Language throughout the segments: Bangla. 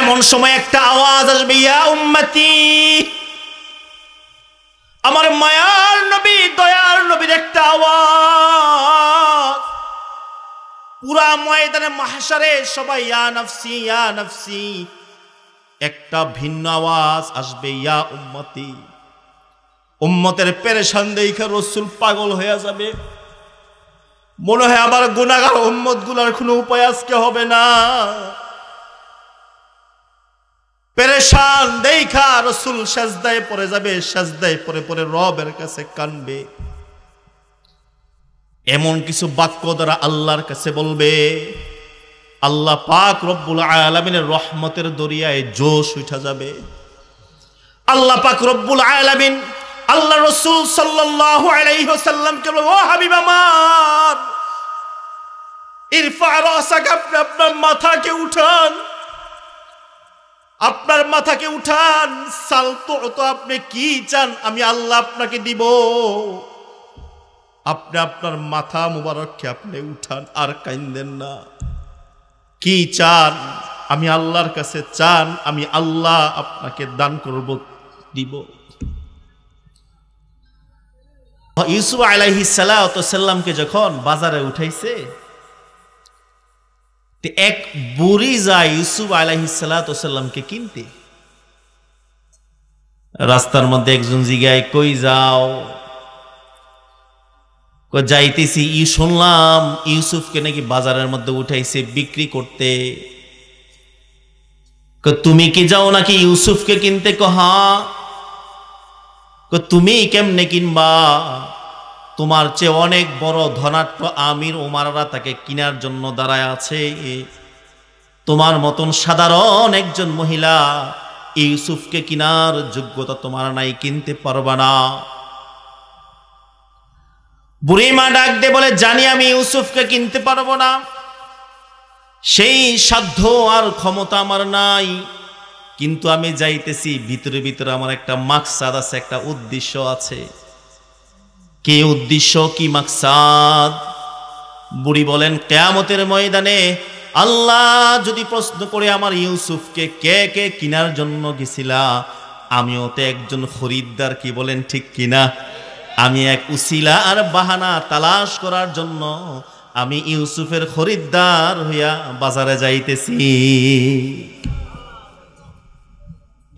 এমন সময় একটা আওয়াজ আসবে, ইয়া উম্মতি, আমার মায়ার নবী দয়ার নবীর একটা আওয়াজ। পুরা ময়দানে মাহশারে সবাই ইয়া নফসি ইয়া নফসি, একটা ভিন্ন আওয়াজ আসবে, ইয়া উম্মতি। উম্মতের পেরেশান দেখে রাসূল পাগল হয়ে যাবে, মনে হয় আবার গুনাহগার উম্মত গুলার কোনো উপায় আজকে হবে না। পেরেশান দেখা রাসূল সাজদায় পড়ে যাবে, সাজদায় পড়ে পড়ে রবের কাছে কাঁদবে। এমন কিছু বাক্য দ্বারা আল্লাহর কাছে বলবে, আল্লাহ পাক রব্বুল আলামিনের রহমতের দরিয়ায় জোশ উঠা যাবে। আল্লাহ পাক রব্বুল আলামিন আল্লাহ রাসূল সাল্লাল্লাহু আলাইহি ওয়াসাল্লামকে বলবে, ও হাবিব আমার, ইরফা রাসাকা, আপনার মাথাকে উঠান, আপনার মাথাকে উঠান। সালতো, তো আপনি কি চান আমি আল্লাহ আপনাকে দিব। আপনি আপনার মাথা মুবারককে আপনি উঠান, আর কাইন্দেন না। কি চান আমি আল্লাহর কাছে চান, আমি আল্লাহ আপনাকে দান করব, দিব। ইউসুফ আলাইহিস সালামকে যখন বাজারে উঠাইছে, এক বুড়ি যায় ইউসুফ আলাইহিস সালামকে কিনতে। রাস্তার মধ্যে একজন জিগায়, কই যাও? যাইতেছি, শুনলাম ইউসুফকে নাকি বাজারের মধ্যে উঠাইছে বিক্রি করতে। তুমি কি যাও নাকি ইউসুফকে কিনতে? হ্যাঁ। তুমি কেমনে কিনবা? তোমার চেয়ে অনেক বড় ধনাঢ্য আমির ওমাররা তাকে কিনার জন্য দাঁড়ায় আছে। তোমার মতন সাধারণ একজন মহিলা ইউসুফকে কিনার যোগ্যতা তোমার নাই, কিনতে পারবা না। বুড়িমা ডাক দিয়ে বলে, জানি আমি ইউসুফকে কিনতে পারবো না, সেই সাধ্য আর ক্ষমতা আমার নাই, কিন্তু আমি যাইতেছি। ভিতরে ভিতরে আমার একটা মাকসাদ আছে, একটা উদ্দেশ্য আছে। কি উদ্দেশ্য, কি মাকসাদ? বুড়ি বলেন, কিয়ামতের ময়দানে আল্লাহ যদি প্রশ্ন করে আমার ইউসুফকে কে কে কিনার জন্য গেছিলা, আমিও তো একজন খরিদ্দার, কি বলেন ঠিক কিনা? আমি এক উসিলা আর বাহানা তালাশ করার জন্য আমি ইউসুফের খরিদ্দার হইয়া বাজারে যাইতেছি।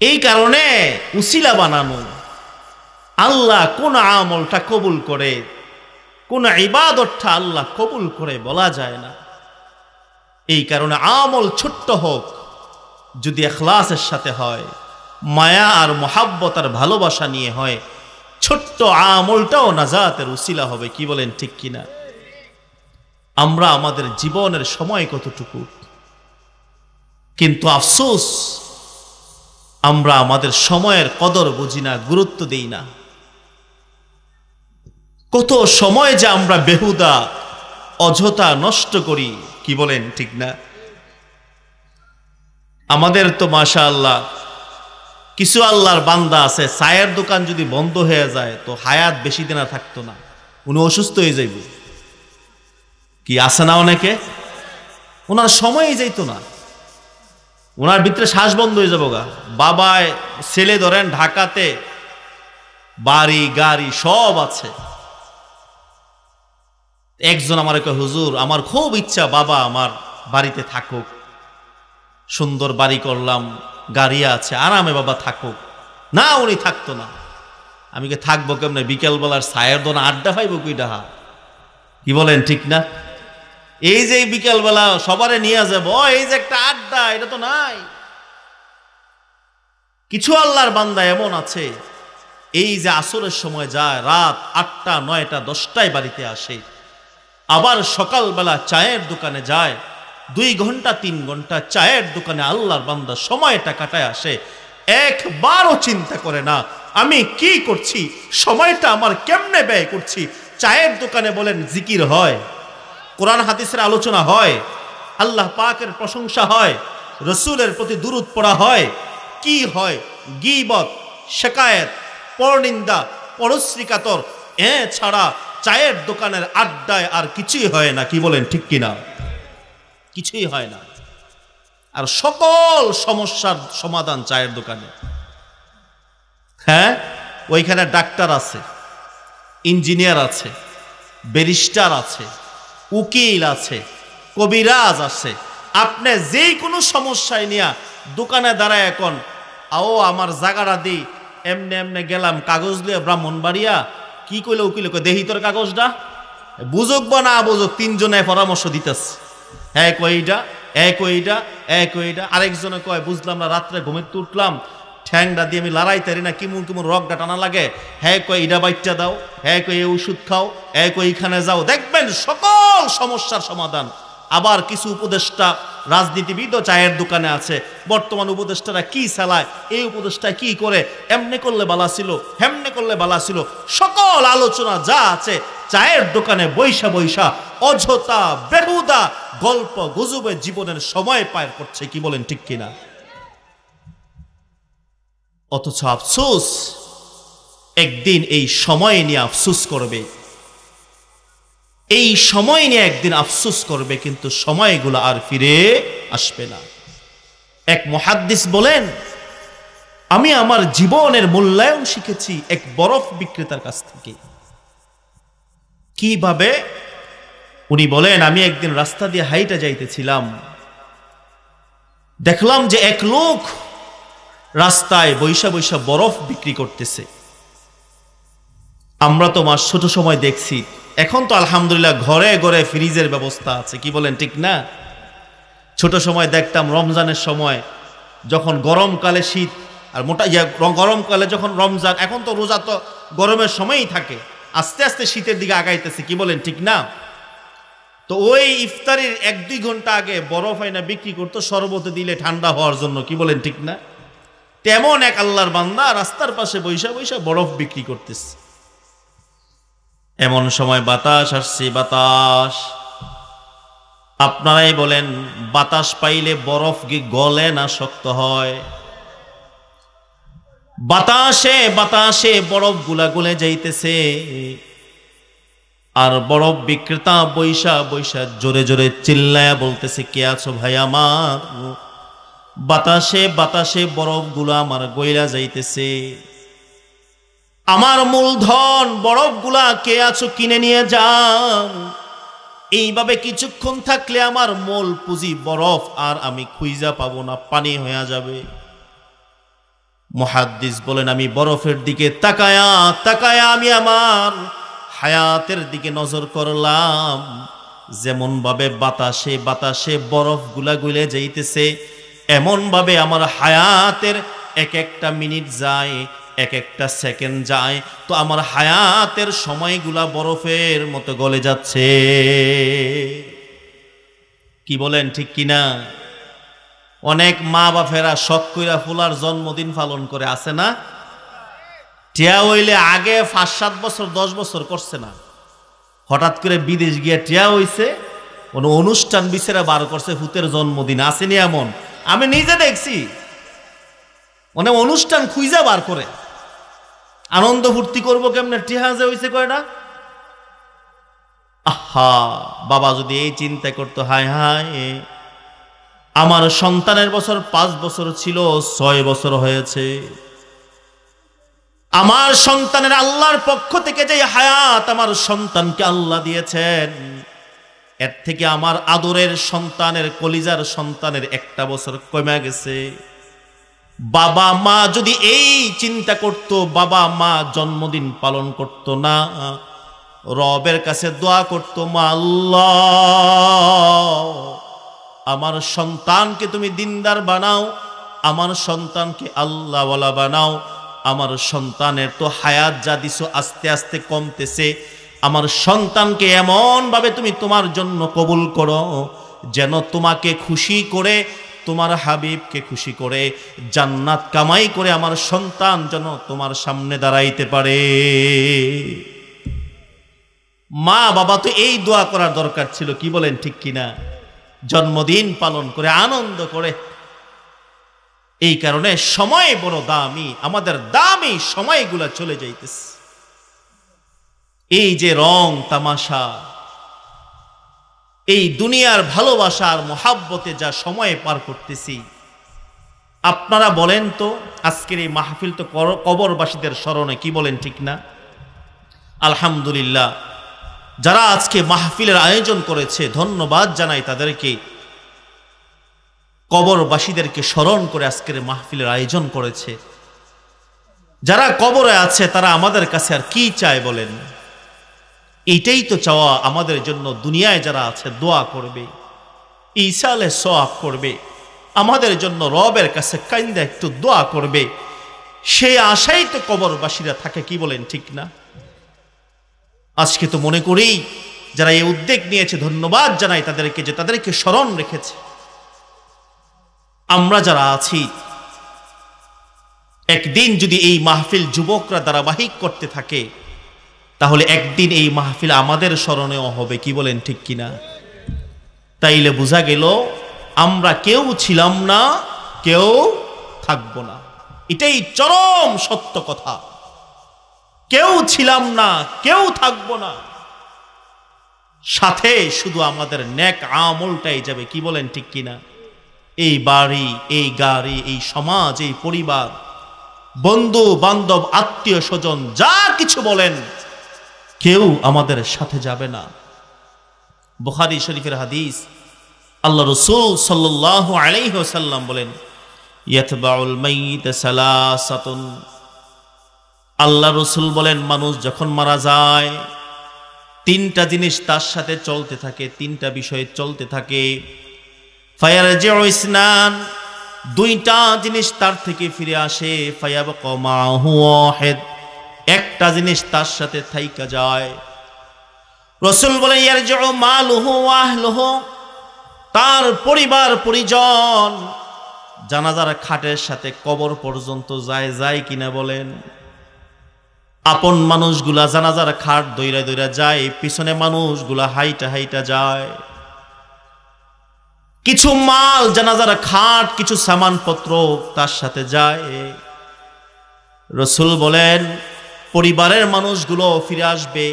এই কারণে উসিলা বানানো। আল্লাহ কোন আমলটা কবুল করে, কোন ইবাদতটা আল্লাহ কবুল করে বলা যায় না। এই কারণে আমল ছোট্ট হোক, যদি ইখলাসের সাথে হয়, মায়া আর মোহাব্বত আর ভালোবাসা নিয়ে হয়, ছোট্ট আমলটাও নাজাতের উসিলা হবে, কি বলেন ঠিক কিনা? আমরা আমাদের জীবনের সময় কতটুকু, কিন্তু আফসোস আমরা আমাদের সময়ের কদর বুঝি না, গুরুত্ব দেই না। কত সময় যে আমরা বেহুদা অযথা নষ্ট করি, কি বলেন ঠিক না? আমাদের তো মাশাআল্লাহ কিছু আল্লাহর বান্দা আছে, চায়ের দোকান যদি বন্ধ হয়ে যায় তো হায়াত বেশি দিন থাকতো না, উনি অসুস্থ হয়ে যাইব। কি আছে না অনেকে, ওনার সময়ই যাইতো না, ওনার ভিতরে শ্বাস বন্ধ হয়ে যাবো গা। বাবায় ছেলে ধরেন ঢাকাতে, বাড়ি গাড়ি সব আছে। একজন আমার কয়, হুজুর আমার খুব ইচ্ছা বাবা আমার বাড়িতে থাকুক, সুন্দর বাড়ি করলাম, গাড়ি আছে, আরামে বাবা থাকুক। না, উনি থাকতো না। আমি কে থাকবো কেমনে? বিকেলবেলার ছায়ের দোনা আড্ডা পাইব কইটা? কি বলেন ঠিক না? এই যে বিকেলবেলা সবারে নিয়ে যাব, এই যে একটা আড্ডা, এটা তো নাই। কিছু আল্লাহর বান্দা এমন আছে, এই যে আসরের সময় যায়, রাত 8টা 9টা 10টায় বাড়িতে আসে, আবার সকালবেলা চায়ের দোকানে যায়, 2 ঘন্টা 3 ঘন্টা চায়ের দোকানে আল্লাহর বান্দা সময়টা কাটায় আসে। একবারও চিন্তা করে না আমি কি করছি, সময়টা আমার কেমনে ব্যয় করছি। চায়ের দোকানে বলেন জিকির হয়, কোরআন হাদিসের আলোচনা হয়, আল্লাহ পাকের প্রশংসা হয়, রসুলের প্রতি দুরূদ পড়া হয়। কি হয়? গীবত, শিকায়েত, পরনিন্দা, পরশ্রীকাতর। ছাড়া চায়ের দোকানের আড্ডায় আর কিছুই হয় না, কি বলেন ঠিক কিনা? কিছুই হয় না। আর সকল সমস্যার সমাধান চায়ের দোকানে। হ্যাঁ, ওইখানে ডাক্তার আছে, ইঞ্জিনিয়ার আছে, ব্যারিস্টার আছে, উকিল আছে, কবিরাজ আছে। আপনি যে কোনো সমস্যায় নিয়ে দোকানে দাঁড়ায় এখন আও আমার জায়গাটা দি এমনে এমনে গেলাম কাগজ দিয়ে ব্রাহ্মণবাড়িয়া, কি কইলে উকিল কই দেহি তোর কাগজটা, বুঝুক বা না বুঝুক তিনজনে পরামর্শ দিতেছে। হ্যাঁ কইটা, কইটা, আরেকজনে কয় বুঝলাম না, রাত্রে ঘুমে উঠলাম ঠ্যাংটা দিয়ে আমি লড়াই তারি না, কিমুন কিমুন রগটা টানা লাগে। হ্যাঁ কয় ইডা বাইটটা দাও, হ্যাঁ কই এই ওষুধ খাও, হ্যাঁ কই এইখানে যাও, দেখবেন সকল সমস্যার সমাধান। আবার কিছু উপদেষ্টা রাজনীতিবিদও চায়ের দোকানে আছে। বর্তমান উপদেষ্টারা কি চালায়, এই উপদেষ্টা কি করে, এমনি করলে বালা ছিল, হেমনে করলে বালা ছিল, সকল আলোচনা যা আছে চায়ের দোকানে বৈশা বৈশা অযথা বেহুদা গল্প গুজবে জীবনের সময় পার করছে। কি বলেন ঠিক কিনা? অথচ আফসোস, একদিন এই সময় নিয়ে আফসোস করবে, এই সময় নিয়ে একদিন আফসোস করবে, কিন্তু সময়গুলো আর ফিরে আসবে না। এক মুহাদ্দিস বলেন, আমি আমার জীবনের মূল্যায়ন শিখেছি এক বরফ বিক্রেতার কাছ থেকে। কিভাবে? উনি বলেন, আমি একদিন রাস্তা দিয়ে হাইটা যাইতেছিলাম, দেখলাম যে এক লোক রাস্তায় বৈশা বৈশা বরফ বিক্রি করতেছে। আমরা তো মাস ছোট সময় দেখছি, এখন তো আলহামদুলিল্লাহ ঘরে ঘরে ফ্রিজের ব্যবস্থা আছে। কি বলেন ঠিক না? ছোট সময় দেখতাম রমজানের সময়, যখন গরমকালে শীত আর মোটা গরমকালে যখন রমজান, এখন তো রোজা তো গরমের সময়ই থাকে, আস্তে আস্তে শীতের দিকে আগাইতেছে। কি বলেন ঠিক না? তো ওই ইফতারির 1-2 ঘন্টা আগে বরফ আইনা বিক্রি করতো শরবতে দিলে ঠান্ডা হওয়ার জন্য। কি বলেন ঠিক না? তেমন এক আল্লাহর বান্দা রাস্তার পাশে বৈশা বৈশা বরফ বিক্রি করতেছে। এমন সময় বাতাস আসছে, বাতাস। আপনারাই বলেন, বাতাস পাইলে বরফ গলে না শক্ত হয়? বাতাসে বাতাসে বরফ গুলা গলে যাইতেছে, আর বরফ বিক্রেতা বৈশা বৈশা জোরে জোরে চিল্লায়া বলতেছে, কে আছো ভাই আমার? বাতাসে বাতাসে বরফ গুলা আমার গইলা যাইতেছে, আমার মূলধন বরফ গুলা কে আছো কিনে নিয়ে যাও। এইভাবে কিছুক্ষণ থাকলে আমার মূল পুঁজি বরফ আর আমি খুঁজা পাবো না, পানি হয়ে যাবে। মুহাদ্দিস বলেন, আমি বরফের দিকে তাকায়া তাকায়া আমি আমার হায়াতের দিকে নজর করলাম। যেমন ভাবে বাতাসে বাতাসে বরফ গুলা গলে যাইতেছে, এমন ভাবে আমার হায়াতের এক একটা মিনিট যায়, এক একটা সেকেন্ড যায়, তো আমার হায়াতের সময়গুলা বরফের মতো গলে যাচ্ছে। কি বলেন ঠিক কিনা? অনেক মা বাপেরা শখ কইরা ফুলার জন্মদিন পালন করে, আছে না? টিয়া হইলে আগে 5-7 বছর 10 বছর করছে না, হঠাৎ করে বিদেশ গিয়া টিয়া হইছে, কোন অনুষ্ঠান বিছেরা বার করছে ভূতের জন্মদিন। আসেনি এমন? আমি নিজে দেখছি, মানে অনুষ্ঠান খুঁজা বার করে আনন্দ ফুর্তি করবো কেমনে, টিহাজে হইছে কয়টা। আহা, বাবা যদি এই চিন্তা করতো, হায় হায় আমার সন্তানের বছর 5 বছর ছিল, 6 বছর হয়েছে। আমার সন্তানের আল্লাহর পক্ষ থেকে যে হায়াত আমার সন্তানকে আল্লাহ দিয়েছেন, এর থেকে আমার আদরের সন্তানের, কলিজার সন্তানের 1টা বছর কমে গেছে। বাবা মা যদি এই চিন্তা করত, বাবা মা জন্মদিন পালন করত না, রবের কাছে দোয়া করত, মা আল্লাহ আমার সন্তানকে তুমি দিনদার বানাও, আমার সন্তানকে আল্লাহওয়ালা বানাও, আমার সন্তানের তো হায়াত যা দিছো আস্তে আস্তে কমতেছে, আমার সন্তানকে এমন ভাবে তুমি তোমার জন্য কবুল করো যেন তোমাকে খুশি করে, তোমার হাবিবকে খুশি করে, জান্নাত কামাই করে আমার সন্তান যেন তোমার সামনে দাঁড়াইতে পারে। মা বাবা তো এই দোয়া করার দরকার ছিল। কি বলেন ঠিক কিনা? জন্মদিন পালন করে আনন্দ করে। এই কারণে সময় বড় দামি, আমাদের দামি সময়গুলা চলে যাইতেছে। এই যে রং তামাশা, এই দুনিয়ার ভালোবাসার মোহাব্বতে যা সময় পার করতেছি, আপনারা বলেন তো আজকের এই মাহফিল তো কবরবাসীদের স্মরণে, কি বলেন ঠিক না? আলহামদুলিল্লাহ, যারা আজকে মাহফিলের আয়োজন করেছে ধন্যবাদ জানাই তাদেরকে। কবরবাসীদেরকে স্মরণ করে আজকের মাহফিলের আয়োজন করেছে। যারা কবরে আছে তারা আমাদের কাছে আর কি চায় বলেন? এইটাই তো চাওয়া আমাদের জন্য। দুনিয়ায় যারা আছে দোয়া করবে, ঈসালে সওয়াব করবে, আমাদের জন্য রবের কাছে কাইন্দা একটু দোয়া করবে, সেই আশাই তো কবরবাসীরা থাকে, কি বলেন ঠিক না? আজকে তো মনে করি যারা এই উদ্যোগ নিয়েছে ধন্যবাদ জানাই তাদেরকে, যে তাদেরকে স্মরণ রেখেছে। আমরা যারা আছি একদিন যদি এই মাহফিল যুবকরা ধারাবাহিক করতে থাকে, তাহলে একদিন এই মাহফিল আমাদের স্মরণেও হবে, কি বলেন ঠিক কিনা? তাইলে বোঝা গেল আমরা কেউ ছিলাম না, কেউ থাকবো না। এটাই চরম সত্য কথা। কেউ ছিলাম না, কেউ থাকবো না, সাথে শুধু আমাদের নেক আমলটাই যাবে, কি বলেন ঠিক কিনা? এই বাড়ি, এই গাড়ি, এই সমাজ, এই পরিবার, বন্ধু বান্ধব, আত্মীয় স্বজন, যা কিছু বলেন, কেউ আমাদের সাথে যাবে না। বুখারী শরীফের হাদিস, আল্লাহ রাসূল সাল্লাল্লাহু আলাইহি ওয়াসাল্লাম বলেন, ইয়াতবাউল মাইয়িত সালাসাতুন। আল্লাহ রাসূল বলেন, মানুষ যখন মারা যায় তিনটা জিনিস তার সাথে চলতে থাকে, তিনটা বিষয় চলতে থাকে। ফায়ারজিউ ইসনান, দুইটা জিনিস তার থেকে ফিরে আসে। ফায়াবকা মাহু ওয়াহিদ, একটা জিনিস তার সাথে থাইকা যায়। রাসূল বলেন, ইয়ারজিউ মালুহু ওয়া আহলুহু, তার পরিবার পরিজন জানাজার খাটের সাথে কবর পর্যন্ত যায় কিনা বলেন? আপন মানুষগুলা জানাজার খাট দইরা দইরা যায়, পিছনে মানুষগুলা হাইটা হাইটা যায়। কিছু মাল জানাজার খাট, কিছু সামানপত্র তার সাথে যায়। রাসূল বলেন, পরিবারের মানুষগুলো ফিরে আসবে,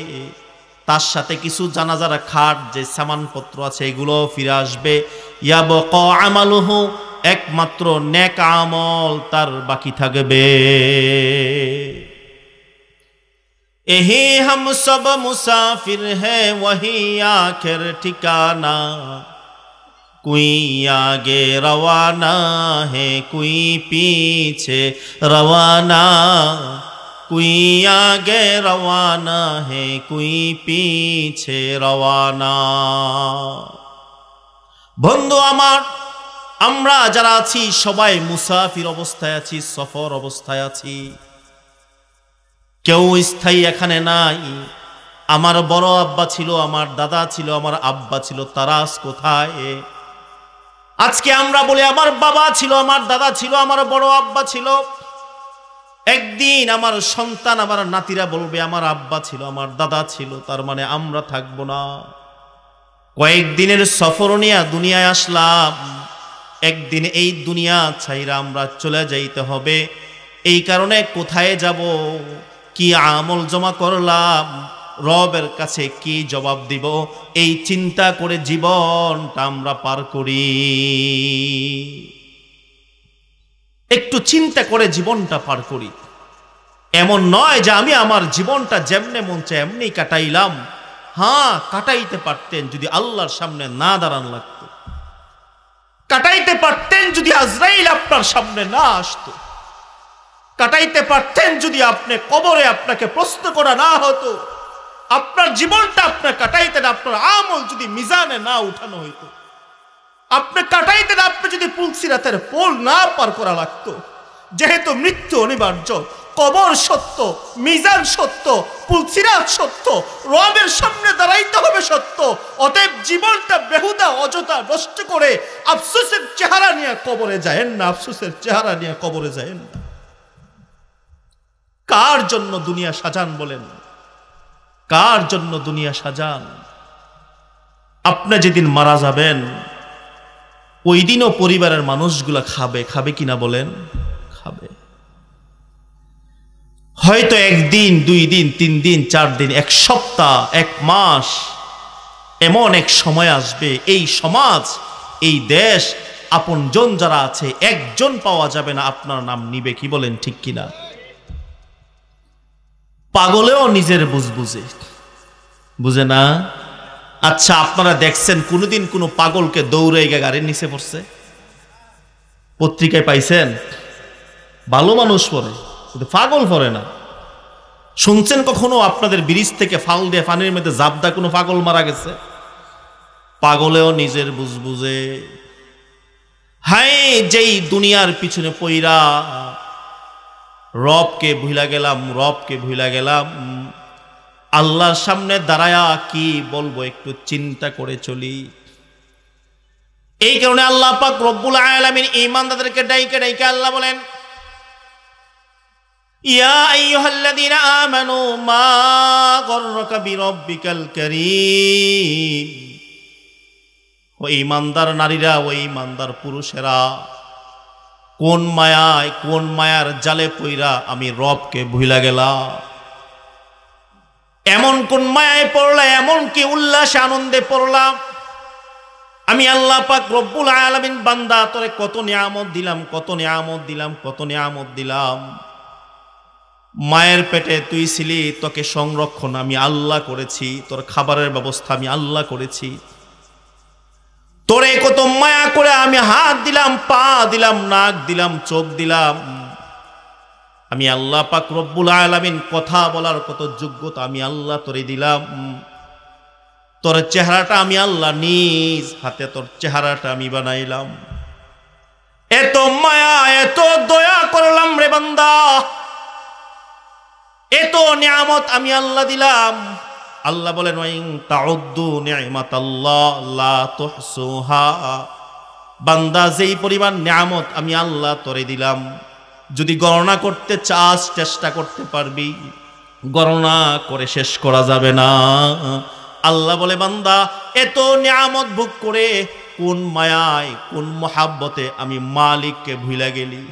তার সাথে কিছু জানাজার খাট যে সামানপত্র আছে এগুলো ফিরে আসবে। ইয়াবকা আমালুহু, একমাত্র নেক আমল তার বাকি থাকবে। এহি হাম সব মুসাফির হ্যায় ওয়াহি আখির ঠিকানা, कोई आगे रवाना है कोई पीछे रवाना, कोई आगे रवाना है कोई पीछे रवाना। বন্ধু আমার, আমরা যারা আছি সবাই মুসাফির অবস্থায় আছি, সফর অবস্থায় আছি, কেউ স্থায়ী এখানে নাই। আমার বড় আব্বা ছিল, আমার দাদা ছিল, আমার আব্বা ছিল, তারা আজ কোথায়? আজকে আমরা বলি আমার বাবা ছিল, আমার দাদা ছিল, আমার বড় আব্বা ছিল। একদিন আমার সন্তান, আমার নাতিরা বলবে আমার আব্বা ছিল, আমার দাদা ছিল, তার মানে আমরা থাকবো না। কয়েকদিনের সফর নিয়ে দুনিয়ায় আসলাম, একদিন এই দুনিয়া ছাইরা আমরা চলে যাইতে হবে। এই কারণে কোথায় যাব, কি আমল জমা করলাম, রবের কাছে কি জবাব দিব, এই চিন্তা করে জীবনটা আমরা পার করি। একটু চিন্তা করে জীবনটা পার করি। এমন নয় যে আমি আমার জীবনটা যেমনে মন চায় এমনি কাটাইলাম। হ্যাঁ, কাটাইতে পারতেন যদি আল্লাহর সামনে না দাঁড়ান লাগতো, কাটাইতে পারতেন যদি আজরাইল আপনার সামনে না আসতো, কাটাইতে পারতেন যদি আপনি কবরে আপনাকে প্রশ্ন করা না হতো, আপনার জীবনটা আপনি কাটাইতেন, আপনার আমল যদি মিজানে না উঠানো হইতো, আপনি কাটাইতেন, আপনি যদি পুলসিরাতের পোল না পার করা লাগতো। যেহেতু মৃত্যু অনিবার্য, কবর সত্য, মিজান সত্য, পুলসিরাত সত্য, রবের সামনে দাঁড়াইতে হবে সত্য। অতএব জীবনটা বেহুদা অযথা নষ্ট করে আফসোসের চেহারা নিয়ে কবরে যায়েন না, আফসোসের চেহারা নিয়ে কবরে যায়েন না। কার জন্য দুনিয়া সাজান বলেন? কার জন্য দুনিয়া সাজান? আপনি যেদিন মারা যাবেন ওই দিনও পরিবারের মানুষগুলা খাবে কিনা বলেন? খাবে। হয়তো একদিন, 2 দিন, 3 দিন, 4 দিন, 1 সপ্তাহ, 1 মাস এমন এক সময় আসবে, এই সমাজ, এই দেশ, আপনজন যারা আছে একজন পাওয়া যাবে না আপনার নাম নিবে, কি বলেন ঠিক কিনা? পাগলেও নিজের বুঝে, বুঝে না? আচ্ছা, আপনারা দেখছেন কোনোদিন কোনো পাগলকে দৌড়ে গিয়ে গাড়ির নিচে পড়ছে? পত্রিকায় পাইছেন? ভালো মানুষ পড়ে, কিন্তু পাগল পড়ে না। শুনছেন কখনো আপনাদের ব্রিজ থেকে ফাল দিয়ে পানির মধ্যে জাবদা কোনো পাগল মারা গেছে? পাগলেও নিজের বুঝে। হায়, যেই দুনিয়ার পিছনে পইরা রবকে ভুলা গেলাম, আল্লাহর সামনে দাঁড়ায়া কি বলবো একটু চিন্তা করে চলি। এই কারণে আল্লাহ পাক রব্বুল আলামিন ঈমানদারদেরকে ডাইকে আল্লাহ বলেন, ইয়া আইয়ুহাল্লাযীনা আমানু মা গররাকা বিরাব্বিকাল কারীম। ও ঈমানদার নারীরা, ও ঈমানদার পুরুষেরা, কোন মায়ার জালে পইরা আমি রবকে ভুলা গেলাম? এমন কোন মায়ায় পড়লা, এমন কি উল্লাস আনন্দে পড়লাম? আমি আল্লাহ পাক রব্বুল আলামিন বান্দা তোরে কত নিয়ামত দিলাম। মায়ের পেটে তুই ছিলি, তোকে সংরক্ষণ আমি আল্লাহ করেছি, তোর খাবারের ব্যবস্থা আমি আল্লাহ করেছি। তোরে কত মায়া করে আমি হাত দিলাম, পা দিলাম, নাক দিলাম, চোখ দিলাম। আমি আল্লাহ পাক রব্বুল আলামিন কথা বলার কত যোগ্যতা আমি আল্লাহ তোরে দিলাম। তোর চেহারাটা আমি আল্লাহ নিজ হাতে তোর চেহারাটা আমি বানাইলাম। এত মায়া, এত দয়া করলাম রে বান্দা, এত নিয়ামত আমি আল্লাহ দিলাম। আল্লাহ বলেন, ওয়াইন তাউদ্দু নি'মাতাল্লাহ লা তুহসুহা। বান্দা, যেই পরিমাণ নিয়ামত আমি আল্লাহ তোরে দিলাম, যদি গণনা করতে চাস চেষ্টা করতে পারবি, গণনা করে শেষ করা যাবে না। আল্লাহ বলে, বান্দা এত নিয়ামত ভোগ করে কোন মায়ায়, কোন মহাব্বতে আমি মালিককে ভুলা গেলি,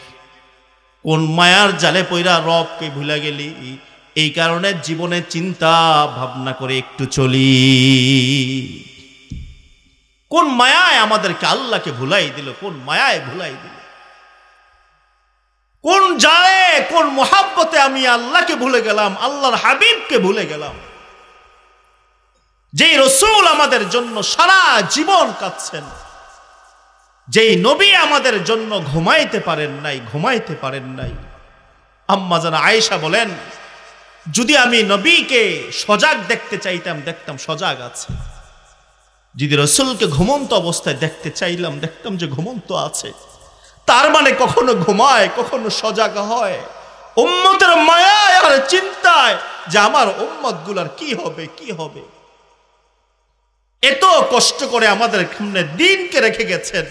কোন মায়ার জালে পইরা রবকে ভুলা গেলি। এই কারণে জীবনে চিন্তা ভাবনা করে একটু চলি। কোন মায়ায় আমাদেরকে আল্লাহকে ভুলাই দিল, কোন মায়ায় ভুলাই দিল, কোন জালে, কোন মহাব্বতে আমি আল্লাহকে ভুলে গেলাম, আল্লাহর হাবিবকে ভুলে গেলাম। যেই রসূল আমাদের জন্য সারা জীবন কাঁদছেন, যেই নবী আমাদের জন্য ঘুমাইতে পারেন নাই। আম্মা জান আয়েশা বলেন, যদি আমি নবীকে সজাগ দেখতে চাইতাম, দেখতাম সজাগ আছে। যদি রসূলকে ঘুমন্ত অবস্থায় দেখতে চাইলাম, দেখতাম যে ঘুমন্ত আছে। তার মানে কখনো ঘুমায়, কখনো সজাগ হয়। উম্মতের মায়ায় আর চিন্তায় যে আমার উম্মত গুলার কি হবে। এত কষ্ট করে আমাদের সামনে দ্বীনকে রেখে গেছেন,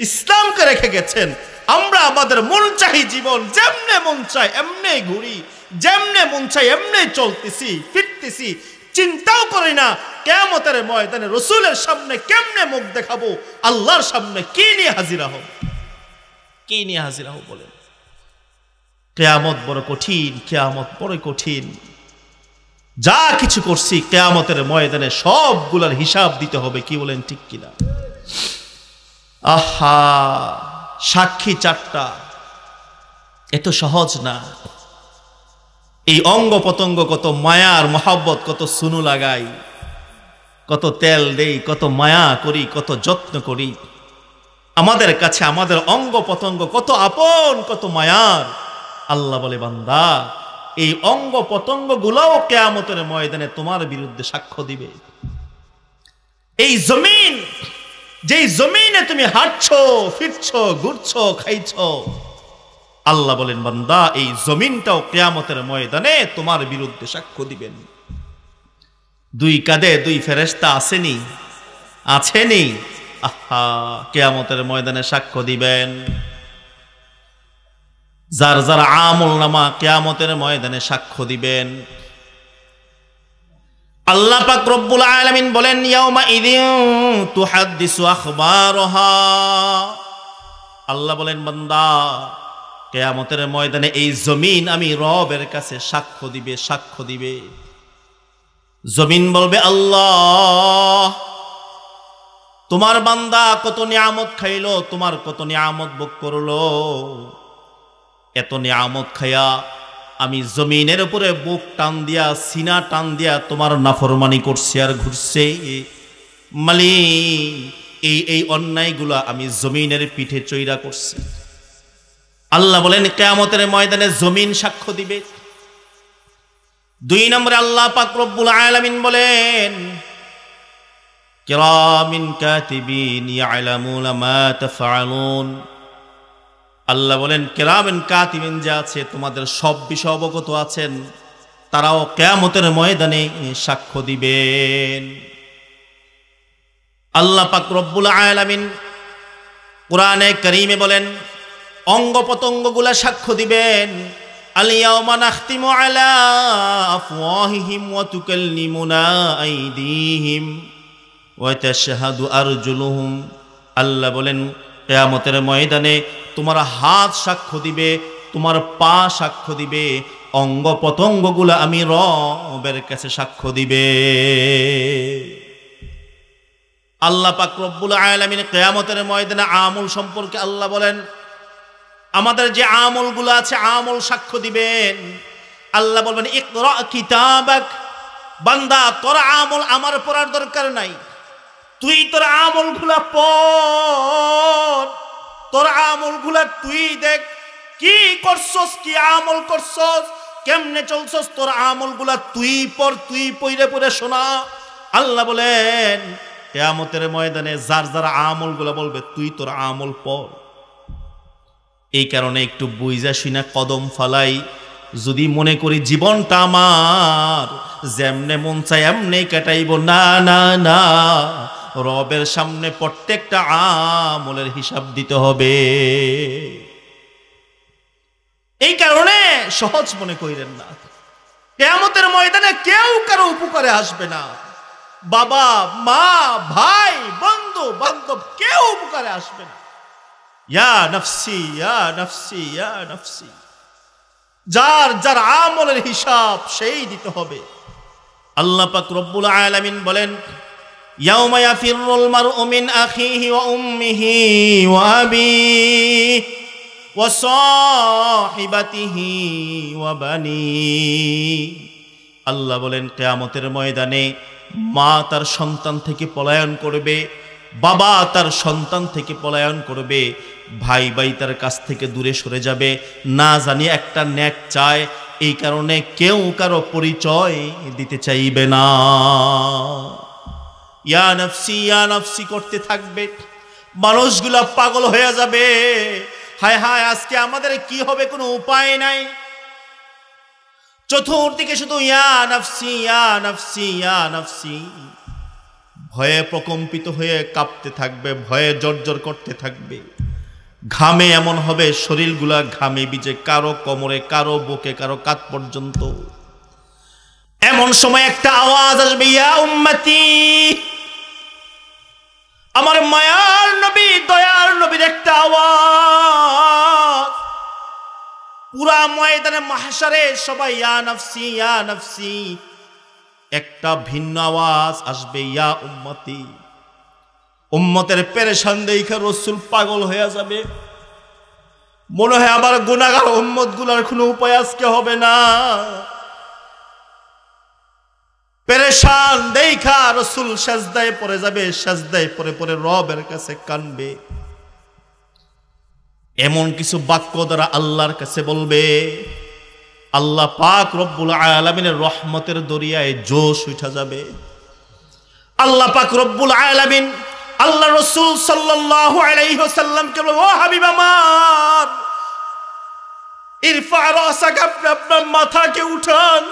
ইসলামকে রেখে গেছেন। আমরা আমাদের মন চাই জীবন, যেমনে মন চায় এমনি ঘুরি, যেমনে মন চাই এমনি চলতেছি ফিরতেছি, চিন্তাও করি না কিয়ামতের ময়দানে রসূলের সামনে কেমনে মুখ দেখাবো, আল্লাহর সামনে কি নিয়ে হাজিরা হব বলেন। কিয়ামত বড় কঠিন। যা কিছু করছি কিয়ামতের ময়দানে সবগুলার হিসাব দিতে হবে, কি বলেন ঠিক কিনা? আহা, সাক্ষী চারটা, এত সহজ না। এই অঙ্গ পতঙ্গ কত মায়ার মহাব্বত, কত সুনু লাগাই, কত তেল দেই, কত মায়া করি, কত যত্ন করি। আমাদের কাছে আমাদের অঙ্গ পতঙ্গ কত আপন, কত মায়ার। আল্লাহ বলে, বান্দা এই অঙ্গ পতঙ্গ গুলাও কিয়ামতের ময়দানে তোমার বিরুদ্ধে সাক্ষ্য দিবে। এই জমিন, যেই জমিনে তুমি হাঁটছো, ফিরছো, ঘুরছো, খাইছো, আল্লাহ বলেন, বান্দা এই জমিনটাও কিয়ামতের ময়দানে তোমার বিরুদ্ধে সাক্ষ্য দিবেন। দুই কাঁধে দুই ফেরেশতা আছেনি? আহা, কিয়ামতের ময়দানে সাক্ষ্য দিবেন। যার যার আমল নামা কিয়ামতের ময়দানে সাক্ষ্য দিবেন। আল্লাহ পাক রব্বুল আলামিন বলেন, ইয়াউমা ইযিন তুহাদ্দিসু আখবারহা। আল্লাহ বলেন, বান্দা কিয়ামতের ময়দানে এই জমিন আমি রবের কাছে সাক্ষ্য দিবে। জমিন বলবে, আল্লাহ তোমার বান্দা কত নিয়ামত খাইলো, তোমার কত নিয়ামত ভোগ করলো। এত নিয়ামত খাইয়া আমি জমিনের উপরে বুক টান দিয়া সিনা টান দিয়া তোমার নাফরমানি করছি আর ঘুরছে। মালিক এই অন্যায়গুলা আমি জমিনের পিঠে চৈরা করছি। আল্লাহ বলেন কিয়ামতের ময়দানে জমিন সাক্ষ্য দিবে। 2 নম্বরে আল্লাহ পাক রব্বুল আলামিন বলেন কিরামিন কাতিবিন ইয়ালামুনা মা তাফআলুন। আল্লাহ বলেন কিরামিন কাতিবিন যা আছে তোমাদের সব বিষয় অবগত আছেন, তারাও কিয়ামতের ময়দানে সাক্ষ্য দিবেন। আল্লাহ পাক রব্বুল আলামিন কোরআনে কারীমে বলেন অঙ্গ প্রত্যঙ্গগুলা সাক্ষ্য দিবেন। আল-ইয়াওমা নাখতিমু আলা আফওয়াহিহিম ওয়া তুকাল্লিমুনা আইদিহিম ওয়া তাশহাদু আরজুলুহুম। আল্লাহ বলেন কিয়ামতের ময়দানে তোমার হাত সাক্ষ্য দিবে, তোমার পা সাক্ষ্য দিবে, অঙ্গ প্রত্যঙ্গগুলা আমি রবের কাছে সাক্ষ্য দিবে। আল্লাহ পাক রব্বুল আলামিন কিয়ামতের ময়দানে আমল সম্পর্কে আল্লাহ বলেন আমাদের যে আমলগুলো আছে আমল সাক্ষ্য দিবেন। আল্লাহ বলবেন ইকরা কিতাবাক, বান্দা তোর আমল আমার পড়ার দরকার নাই, তুই তোর আমলগুলা পড়, তোর আমলগুলা তুই দেখ কি করছস, কি আমল করছস, কেমনে চলছস, তোর আমলগুলা তুই পড়, তুই পড়ে পড়ে শোনা। আল্লাহ বলেন কিয়ামতের ময়দানে যার যার আমলগুলা বলবে তুই তোর আমল পড়। এই কারণে একটু বুঝা শুনা কদম ফালাই। যদি মনে করি জীবনটা আমার যেমনে মন চায় এমনি কাটাইব, না না না, রবের সামনে প্রত্যেকটা আমলের হিসাব দিতে হবে। এই কারণে সহজ মনে করিলেন না। কিয়ামতের ময়দানে কেউ কারো উপকারে আসবে না। বাবা মা ভাই বন্ধু বান্ধব কেউ উপকারে আসবে না। ইয়া নফসি ইয়া নফসি ইয়া নফসি, যার যার আমলের হিসাব সেই দিতে হবে। আল্লাহ পাক রব্বুল আলামিন বলেন ইয়াউমা ইয়াফিরুল মারউ মিন আখিহি ওয়া উম্মিহি ওয়া আবিহি ওয়া সাহিবাতিহি ওয়া বানিহি। আল্লাহ বলেন কিয়ামতের ময়দানে মা তার সন্তান থেকে পলায়ন করবে, বাবা তার সন্তান থেকে পলায়ন করবে, ভাই ভাই তার কাছ থেকে দূরে সরে যাবে, না জানি একটা নেক চায়। এই কারণে কেউ কারো পরিচয় দিতে চাইবে না। ইয়া নফসি করতে থাকবে, মানুষগুলা পাগল হয়ে যাবে। হায় হায় আজকে আমাদের কি হবে কোনো উপায় নাই। চতুর্দিকে শুধু ইয়া নফসি ইয়া নফসি ইয়া নফসি, ভয়ে প্রকম্পিত হয়ে কাঁপতে থাকবে, ভয়ে জর্জর করতে থাকবে। ঘামে এমন হবে শরীরগুলা ঘামে ভিজে, কারো কোমরে, কারো বুকে, কারো কাঁধ পর্যন্ত। এমন সময় একটা আওয়াজ আসবে ইয়া উম্মতি, আমার মায়ার নবী দয়ার নবীর একটা আওয়াজ। পুরা ময়দানে মাহশারে সবাই ইয়া নফসি ইয়া নফসি, একটা ভিন্ন আওয়াজ আসবে ইয়া উম্মতি। উম্মতের পেরেশান দেখে রাসূল পাগল হয়ে যাবে। মনে হয় আবার গুনাহগার উম্মত গুলার কোনো উপায় আজকে হবে না। পেরেশান দেখা রাসূল সাজদায় পড়ে যাবে, সাজদায় পড়ে পড়ে রবের কাছে কাঁদবে। এমন কিছু বাক্য দ্বারা আল্লাহর কাছে বলবে, আল্লাহ পাক রব্বুল আলামিনের রহমতের দরিয়ায় জোশ উঠা যাবে। আল্লাহ পাক রব্বুল আলামিন আল্লাহ রাসূল সাল্লাল্লাহু আলাইহি ওয়াসাল্লামকে বলল, ও হাবিব আমার, ইরফা রাসাক, আপনার মাথাকে উঠান,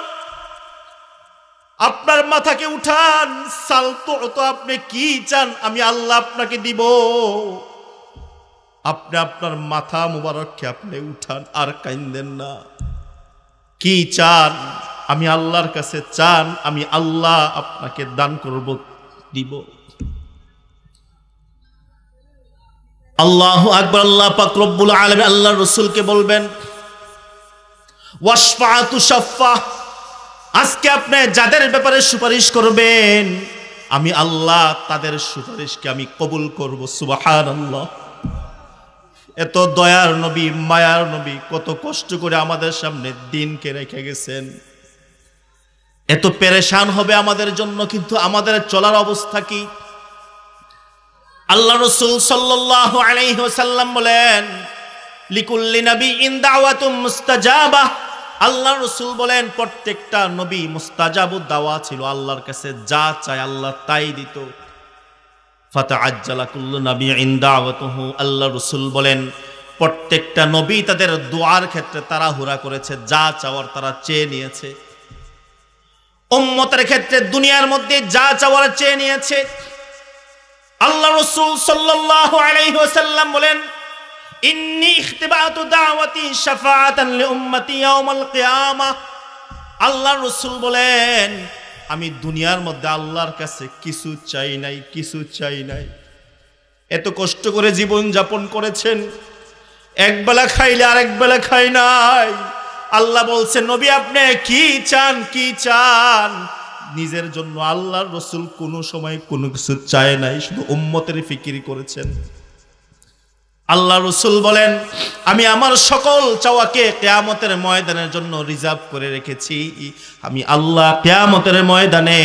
আপনার মাথাকে উঠান। সালতো, তো আপনি কি চান আমি আল্লাহ আপনাকে দিব। আপনি আপনার মাথা মুবারককে আপনি উঠান, আর কাইন্দেন না। কি চান আমি আল্লাহর কাছে চান, আমি আল্লাহ আপনাকে দান করব, দিব। আল্লাহু আকবার। আল্লাহ পাক রব্বুল আলামিন আল্লাহর রাসূলকে বলবেন ওয়াশফাআতু শাফফা, আজকে আপনি যাদের ব্যাপারে সুপারিশ করবেন আমি আল্লাহ তাদের সুপারিশকে আমি কবুল করব। সুবহানাল্লাহ। এত দয়ার নবী, মায়ার নবী কত কষ্ট করে আমাদের সামনে দিনকে রেখে গেছেন। এত পেরেশান হবে আমাদের জন্য, কিন্তু আমাদের চলার অবস্থা কি? আল্লাহ রাসূল সাল্লাল্লাহু আলাইহি ওয়াসাল্লাম বলেন, লিকুল্লি নাবিয়্যিন দাওয়াতুম মুস্তাজাবা। আল্লাহ রাসূল বলেন, প্রত্যেকটা নবী মুস্তাজাবুদ দাওয়া ছিল, আল্লাহর কাছে যা চায় আল্লাহ তাই দিত। ফাতাআজ্জালা কুল্লু নাবিয়্যিন দাওয়াতুহু। আল্লাহ রাসূল বলেন, প্রত্যেকটা নবী তাদের দোয়ার ক্ষেত্রে তাড়াহুড়া করেছে, যা চাওয়ার তারা চেয়ে নিয়েছে। উম্মতের ক্ষেত্রে দুনিয়ার মধ্যে যা চাওয়ার চেয়ে নিয়েছে। আল্লাহ রাসূল সাল্লাল্লাহু আলাইহি ওয়াসাল্লাম বলেন, ইন্নী ইখতিবাতু দাওয়াতি শাফাআতান লিউম্মতি ইয়াউমাল কিয়ামাহ। আল্লাহ রাসূল বলেন, আমি দুনিয়ার মধ্যে আল্লাহর কাছে কিছু চাই নাই, কিছু চাই নাই। এত কষ্ট করে জীবন যাপন করেছেন, একবেলা খাইলে আরেক বেলা খাই নাই। আল্লাহ বলছেন, নবী আপনি কি চান, কি চান? নিজের জন্য আল্লাহর রাসূল কোনো সময় কোনো কিছু চায় নাই, শুধু উম্মতের ফিকির করেছেন। আল্লাহ রাসূল বলেন, আমি আমার সকল চাওয়াকে কিয়ামতের ময়দানের জন্য রিজার্ভ করে রেখেছি। আমি আল্লাহ কিয়ামতের ময়দানে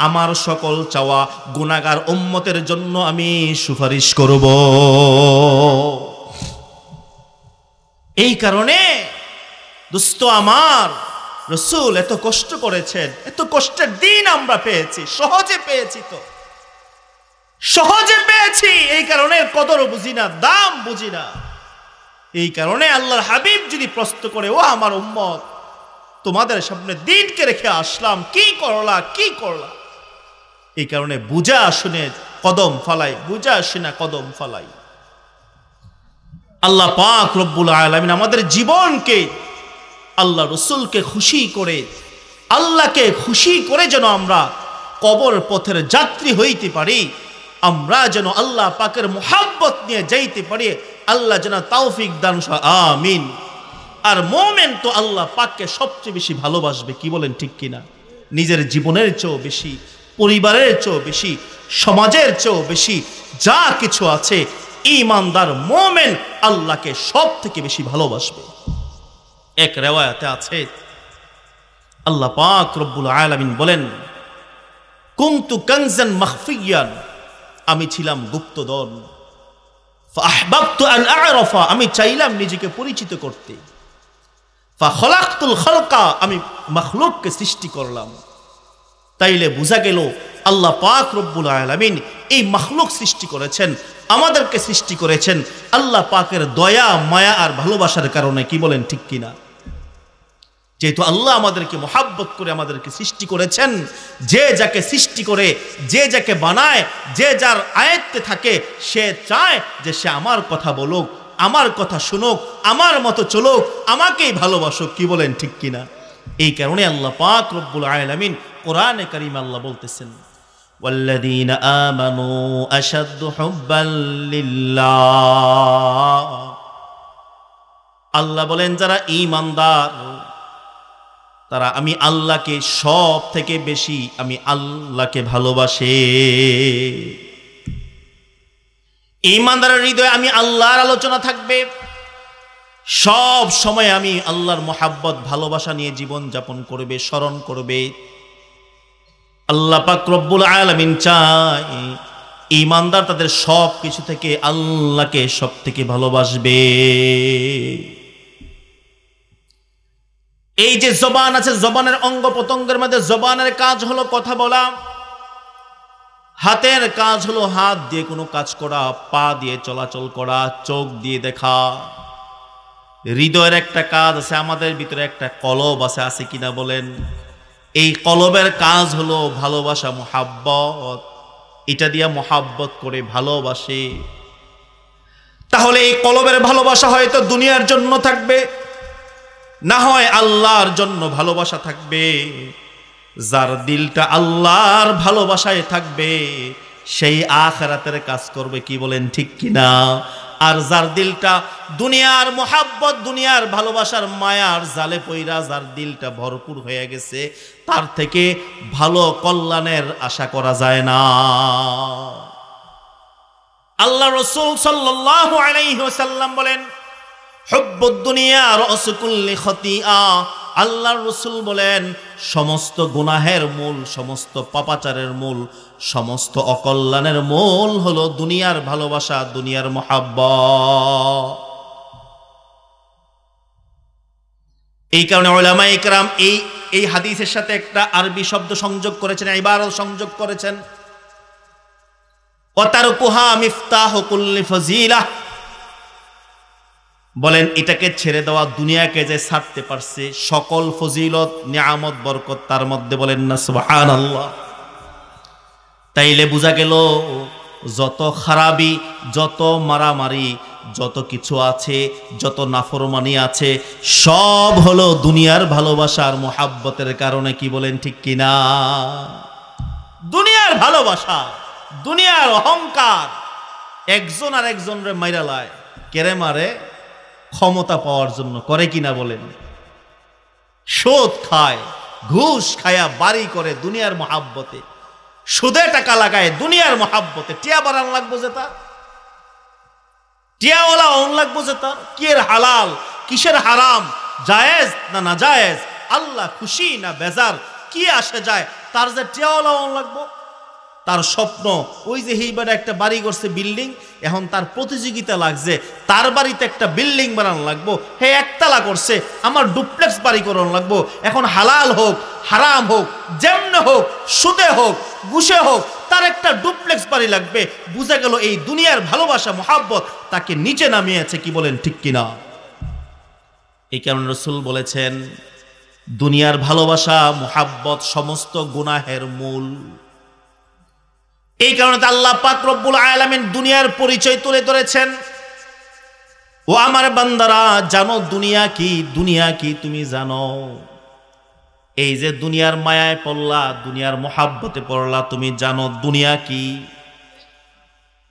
আমার সকল চাওয়া গুনাহগার উম্মতের জন্য আমি সুপারিশ করব। এই কারণে দোস্ত আমার, রাসূল এত কষ্ট করেছেন, এত কষ্টের দিন আমরা পেয়েছি, সহজে পেয়েছি তো, সহজে পেয়েছি। এই কারণে কদর বুঝি না, দাম বুঝি না। এই কারণে আল্লাহর হাবিব যদি প্রশ্ন করে, ও আমার উম্মত, তোমাদের সামনে দিনকে রেখে আসলাম, কি করলা, কি করলা? এই কারণে বুঝা শুনে কদম ফালাই, বুঝা শুনে কদম ফালাই। আল্লাহ পাক রব্বুল আলামিন আমাদের জীবনকে আল্লাহ রাসূলকে খুশি করে, আল্লাহকে খুশি করে যেন আমরা কবর পথের যাত্রী হইতে পারি, আমরা যেন আল্লাহ পাকের মুহাব্বত নিয়ে যাইতে পারি, আল্লাহ যেন তৌফিক দান করেন, আমিন। আর মুমিন তো আল্লাহ পাককে সবচেয়ে বেশি ভালোবাসবে, কি বলেন ঠিক কিনা? নিজের জীবনের চেয়েও বেশি, পরিবারের চেয়েও বেশি, সমাজের চেয়েও বেশি, যা কিছু আছে ঈমানদার মুমিন আল্লাহকে সব থেকে বেশি ভালোবাসবে। এক রিওয়ায়াতে আছে, আল্লাহ পাক রব্বুল আলামিন বলেন, কুনতু কানজান মাখফিয়ান, আমি ছিলাম গুপ্তধন। ফাআহবাবতু আন আ'রাফা, আমি চাইলাম নিজেকে পরিচিত করতে। ফাখলাকতুল খালকা, আমি মাখলুককে সৃষ্টি করলাম। তাইলে বোঝা গেল আল্লাহ পাক রব্বুল আলামিন এই মাখলুক সৃষ্টি করেছেন, আমাদেরকে সৃষ্টি করেছেন আল্লাহ পাকের দয়া, মায়া আর ভালোবাসার কারণে, কি বলেন ঠিক কিনা? যেহেতু আল্লাহ আমাদেরকে মুহাব্বত করে আমাদেরকে সৃষ্টি করেছেন, যে যাকে সৃষ্টি করে, যে যাকে বানায়, যে যার আয়ত্তে থাকে, সে চায় যে সে আমার কথা বলুক, আমার কথা শুনুক, আমার মতো চলুক, আমাকেই ভালোবাসুক, কি বলেন ঠিক কিনা? এই কারণে আল্লাহ পাক রব্বুল আলামিন কোরআনে কারীমে আল্লাহ বলতেছেন, ওয়াল্লাযীনা আমানু আশাদ্দু হুব্বাল লিল্লাহ। আল্লাহ বলেন, যারা ঈমানদার তারা আমি আল্লাহকে সব থেকে বেশি, আমি আল্লাহকে ভালোবাসে। ঈমানদারের হৃদয়ে আমি আল্লাহর আলোচনা থাকবে, সব সময় আমি আল্লাহর মুহাব্বত, ভালোবাসা নিয়ে জীবন যাপন করবে, স্মরণ করবে। আল্লাহ পাক রব্বুল আলামিন চায় ঈমানদার তাদের সব কিছু থেকে আল্লাহকে সব থেকে ভালোবাসবে। এই যে জবান আছে, জবানের অঙ্গ প্রত্যঙ্গের মধ্যে জবানের কাজ হলো কথা বলা, হাতের কাজ হলো হাত দিয়ে কোনো কাজ করা, পা দিয়ে চলাচল করা, চোখ দিয়ে দেখা। হৃদয়ের একটা কাজ আছে, আমাদের ভিতরে একটা কলব আছে কিনা বলেন? এই কলবের কাজ হলো ভালোবাসা, মুহাব্বত। এটা দিয়া মুহাব্বত করে ভালোবাসে। তাহলে এই কলবের ভালোবাসা হয়তো দুনিয়ার জন্য থাকবে, না হয় আল্লাহর জন্য ভালোবাসা থাকবে। যার দিলটা আল্লাহর ভালোবাসায় থাকবে সেই আখিরাতের কাজ করবে, কি বলেন ঠিক কিনা? আর যার দিলটা দুনিয়ার মোহাব্বত, দুনিয়ার ভালোবাসার মায়ার জালে পইরা যার দিলটা ভরপুর হয়ে গেছে, তার থেকে ভালো কল্যাণের আশা করা যায় না। আল্লাহ রাসূল সাল্লাল্লাহু আলাইহি ওয়াসাল্লাম বলেন, হুব্বুদ দুনিয়া রাসু কুল্লি খতিআ। আল্লাহর রাসূল বলেন, সমস্ত গুনাহের মূল, সমস্ত পাপাচারের মূল, সমস্ত অকল্যাণের মূল হলো দুনিয়ার ভালোবাসা, দুনিয়ার মুহাব্বত। এই কারণে উলামায়ে কেরাম এই হাদিসের সাথে একটা আরবি শব্দ সংযোগ করেছেন, ইবারত সংযোগ করেছেন, ওয়া তারকুহা মিফতাহু কুল্লি ফাজিলাহ। বলেন এটাকে ছেড়ে দেওয়া, দুনিয়াকে যে ছাড়তে পারছে, সকল ফজিলত, নিয়ামত, বরকত তার মধ্যে, বলেন না সুবহানাল্লাহ। তাইলে বোঝা গেল যত খারাপি, যত মারামারি, যত কিছু আছে, যত নাফরমানি আছে, সব হলো দুনিয়ার ভালোবাসার মুহাব্বতের কারণে। কি বলেন ঠিক কিনা? দুনিয়ার ভালোবাসা, দুনিয়ার অহংকার। একজন আর একজনরে মাইরা লায়, কেরে মারে? ক্ষমতা পাওয়ার জন্য করে কিনা বলেন? সুদ খায়, ঘুষ খায়া বাড়ি করে দুনিয়ার মহাব্বতে, সুদে টাকা লাগায় দুনিয়ার মহাব্বতে। টিয়া বাড়ান লাগবো যে তার, টিয়াওয়ালা অন লাগবো যে তার। কিয়ের হালাল, কিসের হারাম, জায়েজ না না জায়েজ, আল্লাহ খুশি না বেজার, কি আসে যায় তার যে টিয়াওয়ালা অন লাগবো। তার স্বপ্ন ওই যে এইবার একটা বাড়ি করছে, বিল্ডিং, এখন তার প্রতিযোগিতা লাগছে, তার বাড়িতে একটা বিল্ডিং বানানো লাগবো। হে একতলা করছে, আমার ডুপ্লেক্স বাড়ি করানো লাগবো। এখন হালাল হোক হারাম হোক, যেমনে হোক, সুদে হোক ঘুষে হোক, তার একটা ডুপ্লেক্স বাড়ি লাগবে। বুঝা গেল এই দুনিয়ার ভালোবাসা মুহাব্বত তাকে নিচে নামিয়েছে। কি বলেন ঠিক কিনা? এই কারণে রাসূল বলেছেন, দুনিয়ার ভালোবাসা মুহাব্বত সমস্ত গুনাহের মূল। এই কারণে আল্লাহ পাক রব্বুল আলামিন দুনিয়ার পরিচয় তুলে ধরেছেন। ও আমার বান্দারা, জানো দুনিয়া কি? দুনিয়া কি তুমি জানো? এই যে দুনিয়ার মায়ায় পড়লা, দুনিয়ার মুহাব্বতে পড়লা, তুমি জানো দুনিয়া কি?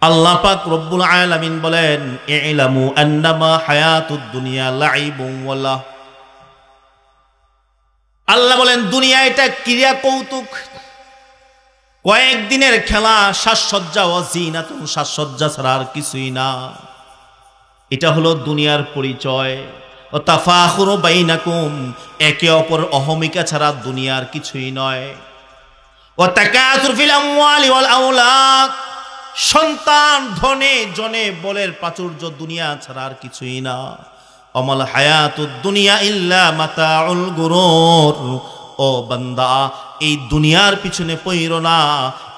আল্লাহ পাক রব্বুল আলামিন বলেন, ইলামু আন্নামা হায়াতুদ দুনিয়া লাইবুন ওয়া লাহ। আল্লাহ বলেন দুনিয়া এটা ক্রীড়া কৌতুক, কয়েকদিনের খেলা, সাজসজ্জা, ওয়াজিনাতুন, সাজসজ্জা ছাড়া আর কিছুই না। এটা হলো দুনিয়ার পরিচয়। ও তাফাখুরু বাইনাকুম, একে অপর অহমিকা ছাড়া দুনিয়ার কিছুই নয়। ও তাকাসুর ফিল আমওয়ালি ওয়াল আওলাদ, সন্তান, ধনে জনে বলের প্রাচুর্য দুনিয়া ছাড়া আর কিছুই না। অমাল হায়াতুদ দুনিয়া ইল্লা মাতাউল গুরুর। ও বান্দা, এই দুনিয়ার পিছনে পইরো না।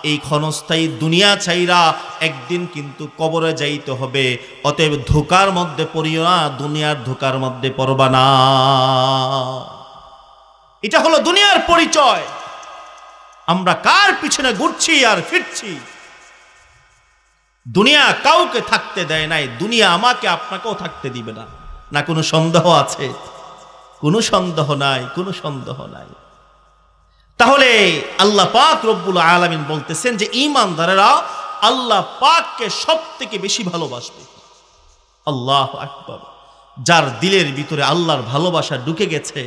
এই ক্ষণস্থায়ী দুনিয়া ছাইরা একদিন কিন্তু কবরে যাইতে হবে। অতএব ধোকার মধ্যে পড়িও না, দুনিয়ার ধোকার মধ্যে পড়বা না। এটা হলো দুনিয়ার পরিচয়। আমরা কার পিছনে ঘুরছি আর ফিরছি? দুনিয়া কাউকে থাকতে দেয় নাই, দুনিয়া আমাকে আপনাকেও থাকতে দিবে না। না কোনো সন্দেহ আছে? কোনো সন্দেহ নাই, কোনো সন্দেহ নাই। তাহলে আল্লাহ পাক রব্বুল আলামিন বলতেছেন যে ঈমানদারেরা আল্লাহ পাককে সবথেকে বেশি ভালোবাসবে। আল্লাহু আকবার। যার দিলের ভিতরে আল্লাহর ভালোবাসা ঢুকে গেছে,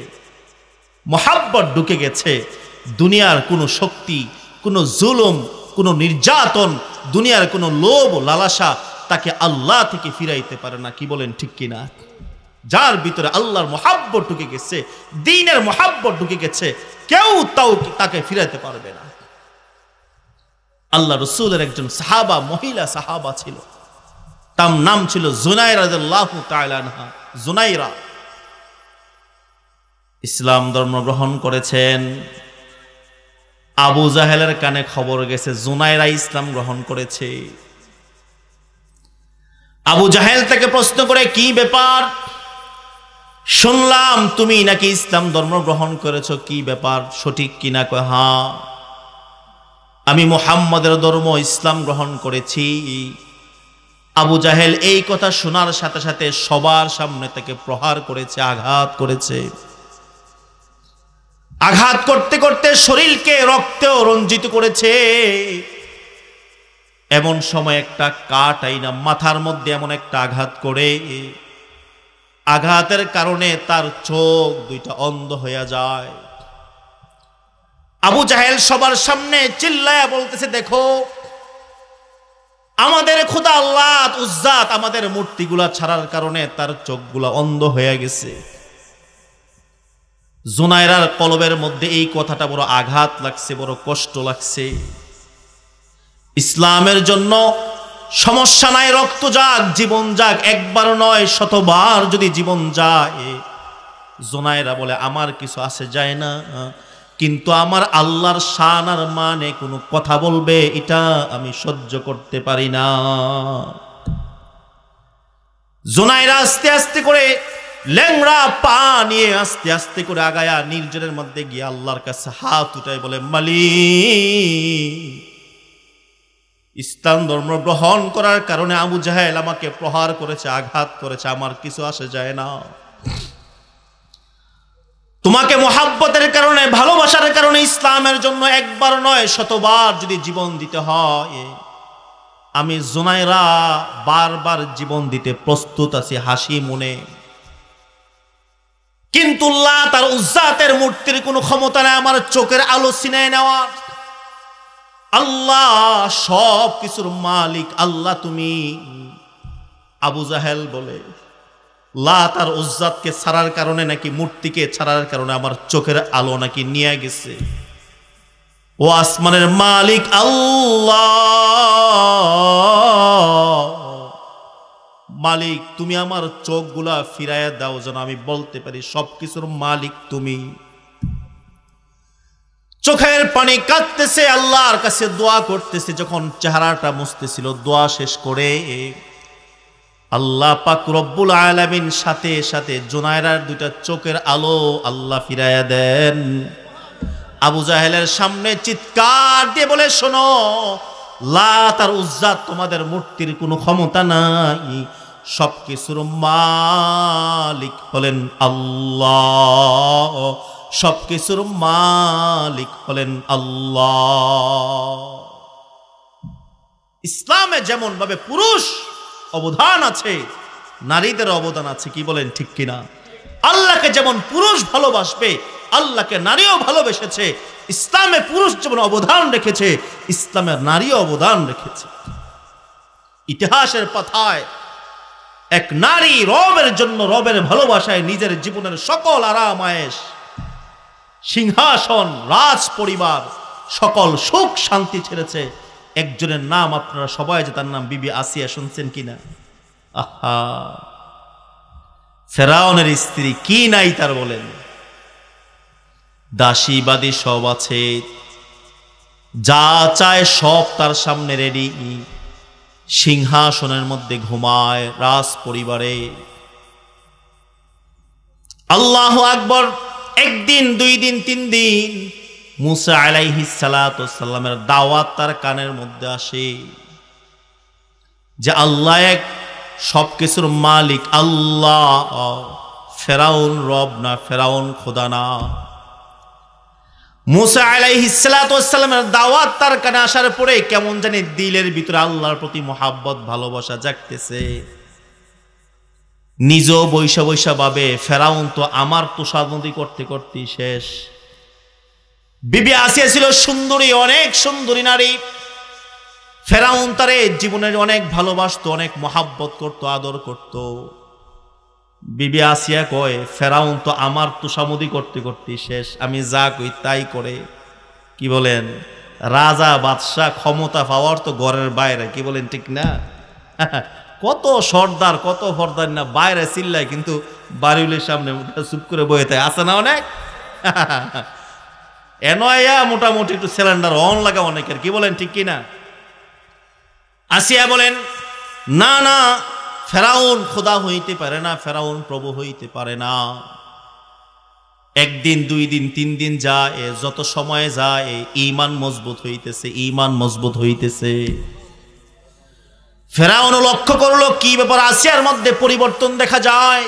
মুহাব্বত ঢুকে গেছে, দুনিয়ার কোনো শক্তি, কোনো জুলুম, কোনো নির্যাতন, দুনিয়ার কোনো লোভ লালসা তাকে আল্লাহ থেকে ফিরাইতে পারে না। কি বলেন ঠিক কিনা? যার ভিতরে আল্লাহর মুহাব্বত ঢুকে গেছে, দ্বীনের মুহাব্বত ঢুকে গেছে, কেউ তাকে ফিরাতে পারবে না। আল্লাহ রাসূলের একজন সাহাবা, মহিলা সাহাবা ছিল, তার নাম ছিল জুনাইরা রাদিয়াল্লাহু তাআলা আনহা। জুনাইরা ইসলাম ধর্ম গ্রহণ করেছেন। আবু জাহেলের কানে খবর গেছে জুনাইরা ইসলাম গ্রহণ করেছে। আবু জাহেল তাকে প্রশ্ন করে, কি ব্যাপার? শুনলাম তুমি নাকি ইসলাম ধর্ম গ্রহণ করেছো, কি ব্যাপার, সঠিক কিনা? কয় হ্যাঁ, আমি মুহাম্মাদের ধর্ম ইসলাম গ্রহণ করেছি। আবু জাহেল এই কথা শোনার সাথে সাথে সবার সামনে তাকে প্রহার করেছে, আঘাত করেছে। আঘাত করতে করতে শরীরকে রক্তেও রঞ্জিত করেছে। এমন সময় একটা কাঠ আইনা মাথার মধ্যে এমন একটা আঘাত করে, আঘাতের কারণে তার চোখ দুইটা অন্ধ হয়ে যায়। আবু জাহেল সবার সামনে চিল্লায়া বলতেছে, দেখো আমাদের খোদা লাত উজ্জাত আমাদের মূর্তিগুলা ছাড়ার কারণে তার চোখগুলা অন্ধ হয়ে গেছে। জুনায়রার কলবের মধ্যে এই কথাটা বড় আঘাত লাগছে, বড় কষ্ট লাগছে। ইসলামের জন্য সমস্যা নাই, রক্ত যাক, জীবন যাক, একবার নয় শতবার যদি জীবন যায়। জুনায়রা বলে, আমার কিছু আসে যায় না, কিন্তু আমার আল্লাহর শান আর মানে কোনো কথা বলবে এটা আমি সহ্য করতে পারি না। জুনায়রা আস্তে আস্তে করে ল্যাংড়া পা নিয়ে আস্তে আস্তে করে আগায়া নির্জনের মধ্যে গিয়ে আল্লাহর কাছে হাত উঠায় বলে, মালিক, ইসলাম ধর্ম গ্রহণ করার কারণে আবু জাহেল আমাকে প্রহার করেছে, আঘাত করেছে, আমার কিছু আসে যায় না। তোমাকে মোহাব্বতের কারণে, ভালোবাসার কারণে ইসলামের জন্য একবার নয় শতবার যদি জীবন দিতে হয়, আমি জুনায়রা বারবার জীবন দিতে প্রস্তুত আছি হাসি মনে। কিন্তু লাত আর উজ্জাতের মূর্তির কোনো ক্ষমতা নেই আমার চোখের আলো ছিনায় নেওয়ার। আল্লাহ সব কিছুর মালিক, আল্লাহ তুমি। আবু জাহেল বলে, লাত আর উজ্জাতকে ছাড়ার কারণে নাকি, মূর্তিকে ছাড়ার কারণে আমার চোখের আলো নাকি নিয়ে গেছে। ও আসমানের মালিক আল্লাহ, মালিক তুমি আমার চোখগুলা ফিরাইয়া দাও যেন আমি বলতে পারি সবকিছুর মালিক তুমি। চোখের পানি কাঁদতেছে, আল্লাহর কাছে দোয়া করতেছে। যখন চেহারাটা মুছতেছিল, দোয়া শেষ করে আল্লাহ পাক রব্বুল আলামিন সাথে সাথে জুনায়রার দুইটা চোখের আলো আল্লাহ ফিরাইয়া দেন। আবু জাহেলের সামনে চিৎকার দিয়ে বলে, শোনো, লাত আর উজ্জাত তোমাদের মূর্তির কোনো ক্ষমতা নাই, সবকিছুর মালিক হলেন আল্লাহ, সবকিছুর মালিক হলেন আল্লাহ। ইসলামে যেমন ভাবে পুরুষ অবদান আছে, নারীদের অবদান আছে, কি বলেন ঠিক কিনা? আল্লাহকে যেমন পুরুষ ভালোবাসবে, আল্লাহকে নারীও ভালোবেসেছে। ইসলামে পুরুষ যেমন অবদান রেখেছে, ইসলামের নারীও অবদান রেখেছে। ইতিহাসের পাতায় এক নারী রবের জন্য, রবের ভালোবাসায় নিজের জীবনের সকল আরাম আয়েশ, সিংহাসন, রাজ পরিবার, সকল সুখ শান্তি ছেড়েছে। একজনের নাম আপনারা সবাই যে, তার নাম বিবি আসিয়া, শুনছেন কিনা? আহা, ফেরাউনের স্ত্রী, কি নাই তার বলেন? দাসীবাদী সব আছে, যা চায় সব তার সামনে রেডি। সিংহাসনের মধ্যে ঘুমায়, রাজ পরিবারে। আল্লাহু আকবার। একদিন, দুই দিন, তিন দিন মুসা আলাইহিস সালাতু ওয়াস সালামের দাওয়াত তার কানের মধ্যে আসে যে আল্লাহ এক, সবকিছুর মালিক আল্লাহ, ফেরাউন রব না, ফেরাউন খোদা না। মুসা আলাইহিস সালাতু ওয়াস সালামের দাওয়াত তার কানে আসার পরে কেমন জানি দিলের ভিতরে আল্লাহর প্রতি মুহাব্বত, ভালোবাসা জাগতেছে। নিজেও বৈশা বৈশা ভাবে, ফেরাউন তো আমার তোষামোদী করতে করতে শেষ। বিবি আসিয়া ছিল সুন্দরী, অনেক সুন্দরী নারী। ফেরাউন তারে জীবনের অনেক ভালোবাসতো, অনেক মহাব্বত করত, আদর করত। বিবি আসিয়া কয়, ফেরাউন তো আমার তোষামোদী করতে করতে শেষ, আমি যা কই তাই করে। কি বলেন? রাজা বাদশাহ ক্ষমতা পাওয়ার তো ঘরের বাইরে, কি বলেন ঠিক না? কত সর্দার, কত ফর্দার না বাইরে চিল্লায়, কিন্তু বাড়িউলের সামনে চুপ করে বয়ে থাকে, আছে না অনেক? এনয়া মোটামুটি একটু সিলিন্ডার অন লাগা অনেকের, কি বলেন ঠিক কিনা? আসিয়া বলেন, না না, ফেরাউন খোদা হইতে পারে না, ফেরাউন প্রভু হইতে পারে না। একদিন, দুই দিন, তিন দিন যায়, যত সময় যায় ঈমান মজবুত হইতেছে, ঈমান মজবুত হইতেছে। ফেরাউন লক্ষ্য করলো কি ব্যাপার, আসিয়ার মধ্যে পরিবর্তন দেখা যায়।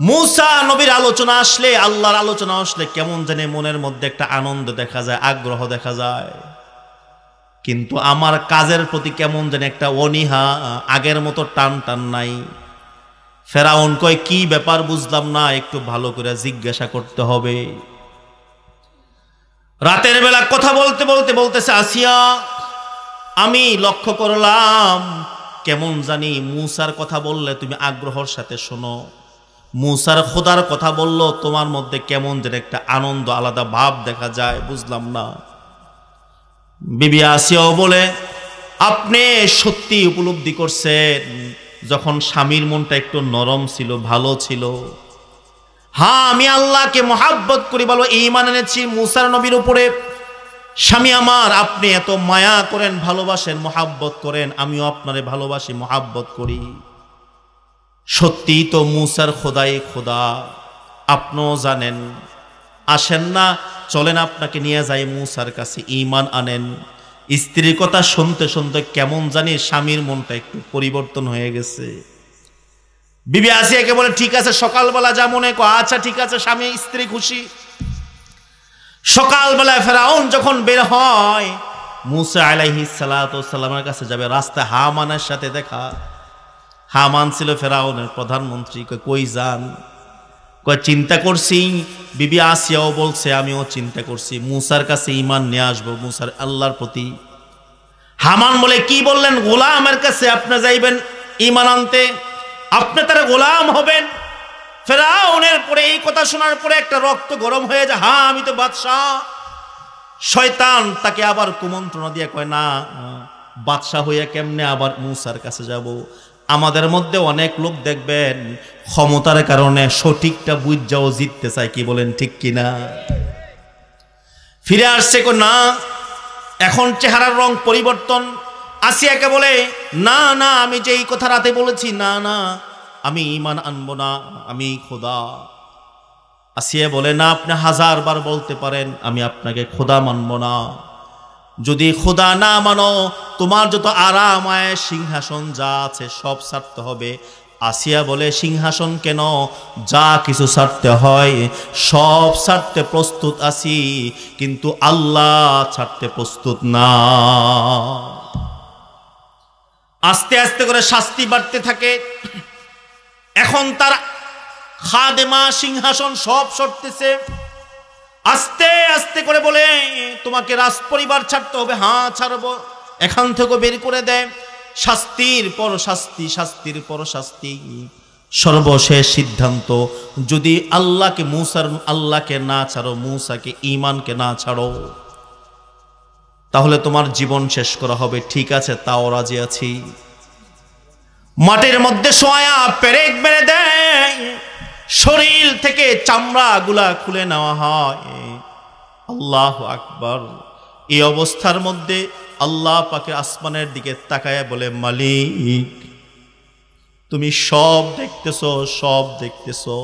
মুসা নবীর আলোচনা আসলে, আল্লাহর আলোচনা আসলে কেমন জানে মনের মধ্যে একটা আনন্দ দেখা যায়, আগ্রহ দেখা যায়। কিন্তু আমার কাজের প্রতি কেমন যেন একটা অনীহা, আগের মতো টান টান নাই। ফেরাউন কয় কি ব্যাপার বুঝলাম না, একটু ভালো করে জিজ্ঞাসা করতে হবে। রাতের বেলা কথা বলতে বলতে বলতেছে, আসিয়া আমি লক্ষ্য করলাম কেমন জানি মূসার কথা বললে তুমি আগ্রহের সাথে শোনো, মূসার খোদার কথা বললো তোমার মধ্যে কেমন যেন একটা আনন্দ, আলাদা ভাব দেখা যায়, বুঝলাম না। বিবি আসিয়াও বলে, আপনি সত্যি উপলব্ধি করছেন যখন স্বামীর মনটা একটু নরম ছিল, ভালো ছিল। হ্যাঁ, আমি আল্লাহকে মহাব্বত করি, বলো ঈমান এনেছি মূসার নবীর উপরে। স্বামী আমার, আপনি এত মায়া করেন, ভালোবাসেন, মহাব্বত করেন, আমিও আপনারে ভালোবাসি, মহাব্বত করি। সত্যি তো মূসার খোদাই খোদা, আপনিও জানেন। আসেন না, চলেন আপনাকে নিয়ে যাই মূসার কাছে, ঈমান আনেন। স্ত্রীর কথা শুনতে শুনতে কেমন জানি স্বামীর মনটা একটু পরিবর্তন হয়ে গেছে। বিবি আসিয়াকে বলে, ঠিক আছে সকালবেলা যা মনে কর। আচ্ছা ঠিক আছে, স্বামী স্ত্রী খুশি। সকালবেলায় ফেরাউন যখন বের হয়, মূসা আলাইহিস সালাতু ওয়াস সালামের কাছে যাবে, রাস্তায় হামানের সাথে দেখা। হামান ছিল ফেরাউনের প্রধানমন্ত্রী। কই যান? কয় চিন্তা করছি। বিবি আসিয়াও বলছে আমিও চিন্তা করছি, মূসার কাছে ঈমান নিয়ে আসবো, মূসার আল্লাহর প্রতি। হামান বলে, কি বললেন? গোলামের কাছে আপনি যাইবেন ঈমান আনতে, আপনি তার গোলাম হবেন? ফেরাউনের পরে এই কথা শোনার পরে একটা রক্ত গরম হয়ে যায়। হ্যাঁ, আমি তো বাদশাহ। শয়তান তাকে আবার কুমন্ত্রণা দিয়ে কয়, না, বাদশাহ হইয়া কেমনে আবার মূসার কাছে যাব? আমাদের মধ্যে অনেক লোক দেখবেন ক্ষমতার কারণে সঠিকটা বুঝাও জিততে চায়, কি বলেন ঠিক কিনা? ফিরে আসছে না, এখন চেহারার রং পরিবর্তন। আসিয়াকে বলে, না না, আমি যে এই কথা রাতে বলেছি, না না, আমি ঈমান আনবো না, আমি খোদা। আসিয়া বলে, না, আপনি 1000 বার বলতে পারেন, আমি আপনাকে খোদা মানবো না। যদি খোদা না মানো, তোমার যত আরাম আয়েশ সিংহাসন যা আছে সব ছাড়তে হবে। আসিয়া বলে, সিংহাসন কেন, যা কিছু ছাড়তে হয় সব ছাড়তে প্রস্তুত আছি, কিন্তু আল্লাহ ছাড়তে প্রস্তুত না। আস্তে আস্তে করে শাস্তি বাড়তে থাকে। এখন তার খাদেমা সিংহাসন সব সরতেছে। আস্তে আস্তে করে বলে, তোমাকে রাজ পরিবার ছাড়তে হবে। হ্যাঁ ছাড়বো। এখান থেকে বের করে দেয়। শাস্তির পর শাস্তি, শাস্তির পর শাস্তি। সর্বশেষ সিদ্ধান্ত, যদি আল্লাহকে না ছাড়ো, মূসাকে ঈমানকে না ছাড়ো, তাহলে তোমার জীবন শেষ করা হবে। ঠিক আছে, তাও রাজি আছি। মাটির মধ্যে শোয়া পেরেক মেরে দেয়, শরীর থেকে চামড়া গুলা খুলে নেওয়া হয়। আল্লাহু আকবার। এই অবস্থার মধ্যে আল্লাহ পাকের আসমানের দিকে তাকায় বলে, মালিক তুমি সব দেখতেছো, সব দেখতেছো।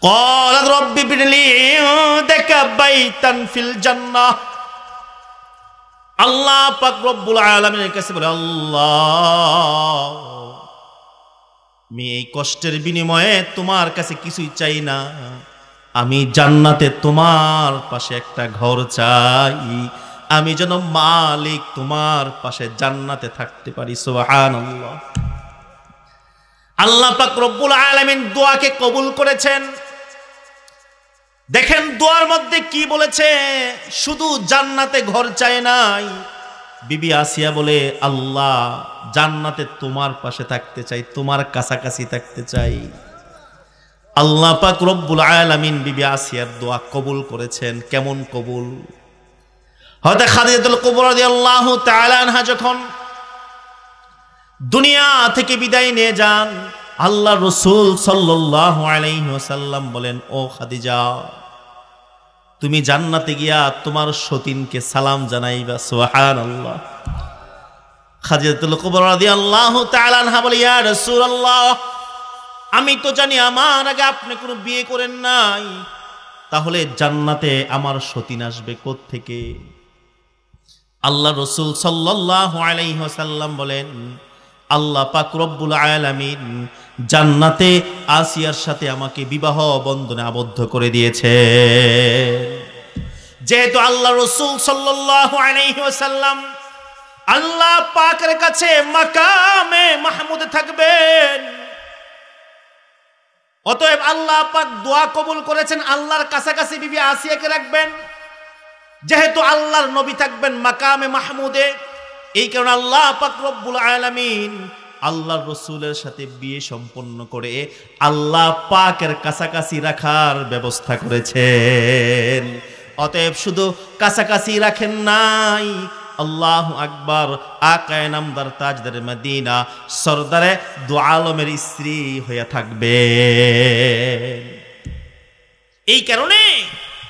ক্বালা রাব্বি বিনলি ইনদাকা বাইতান ফিল জান্নাহ। আল্লাহ পাক রব্বুল আলামিনের কাছে বলে, আল্লাহ আমি এই কষ্টের বিনিময়ে তোমার কাছে কিছুই চাই না, আমি জান্নাতে তোমার পাশে একটা ঘর চাই, আমি যেন মালিক তোমার পাশে জান্নাতে থাকতে পারি। সুবহানাল্লাহ। আল্লাহ পাক রব্বুল আলামিন দোয়াকে কবুল করেছেন। দেখেন দোয়ার মধ্যে কি বলেছে, শুধু জান্নাতে ঘর চায় নাই। বিবি আসিয়া বলে, আল্লাহ জান্নাতে তোমার পাশে থাকতে চাই, তোমার কাছাকাছি থাকতে চাই। আল্লাহ পাক রব্বুল আলামিন বিবি আসিয়ার দোয়া কবুল করেছেন। কেমন কবুল? হযরত খাদিজাতুল কুবরা রাদিয়াল্লাহু তাআলা আনহা যখন দুনিয়া থেকে বিদায় নিয়ে যান, আল্লাহ রাসূল সাল্লাল্লাহু আলাইহি ওয়াসাল্লাম বলেন, ও খাদিজা, তুমি জান্নাতে গিয়া তোমার সতীনকে সালাম জানাইবা। সুবহানাল্লাহ। খাদিজাতুল কুবরা রাদিয়াল্লাহু তাআলা আনহা বলে, ইয়া রাসূলুল্লাহ, আমি তো জানি আমার আগে আপনি কোনো বিয়ে করেন নাই, তাহলে জান্নাতে আমার সতীন আসবে কোত্থেকে? আল্লাহ রাসূল সাল্লাল্লাহু আলাইহি ওয়াসাল্লাম বলেন, আল্লাহ পাক রব্বুল আলামিন জান্নাতে আসিয়ার সাথে আমাকে বিবাহ বন্ধনে আবদ্ধ করে দিয়েছে। যেহেতু আল্লাহ রাসূল সাল্লাল্লাহু আলাইহি ওয়াসাল্লাম আল্লাহ পাকের কাছে মাকামে মাহমুদে থাকবেন। অতএব আল্লাহ পাক দোয়া কবুল করেছেন, আল্লাহর কাছাকাছি বিবি আসিয়াকে রাখবেন। যেহেতু আল্লাহর নবী থাকবেন মাকামে মাহমুদে, এই কারণে আল্লাহ পাক রব্বুল আলামিন আল্লাহর রাসূলের সাথে বিয়ে সম্পন্ন করে আল্লাহ পাকের কাছাকাছি রাখার ব্যবস্থা করেছেন। অতএব শুধু কাছাকাছি রাখেন নাই, আল্লাহু আকবার, আকায়ে নামদার তাজদার মদিনা সরদারে দু আলমের স্ত্রী হয়ে থাকবে। এই কারণে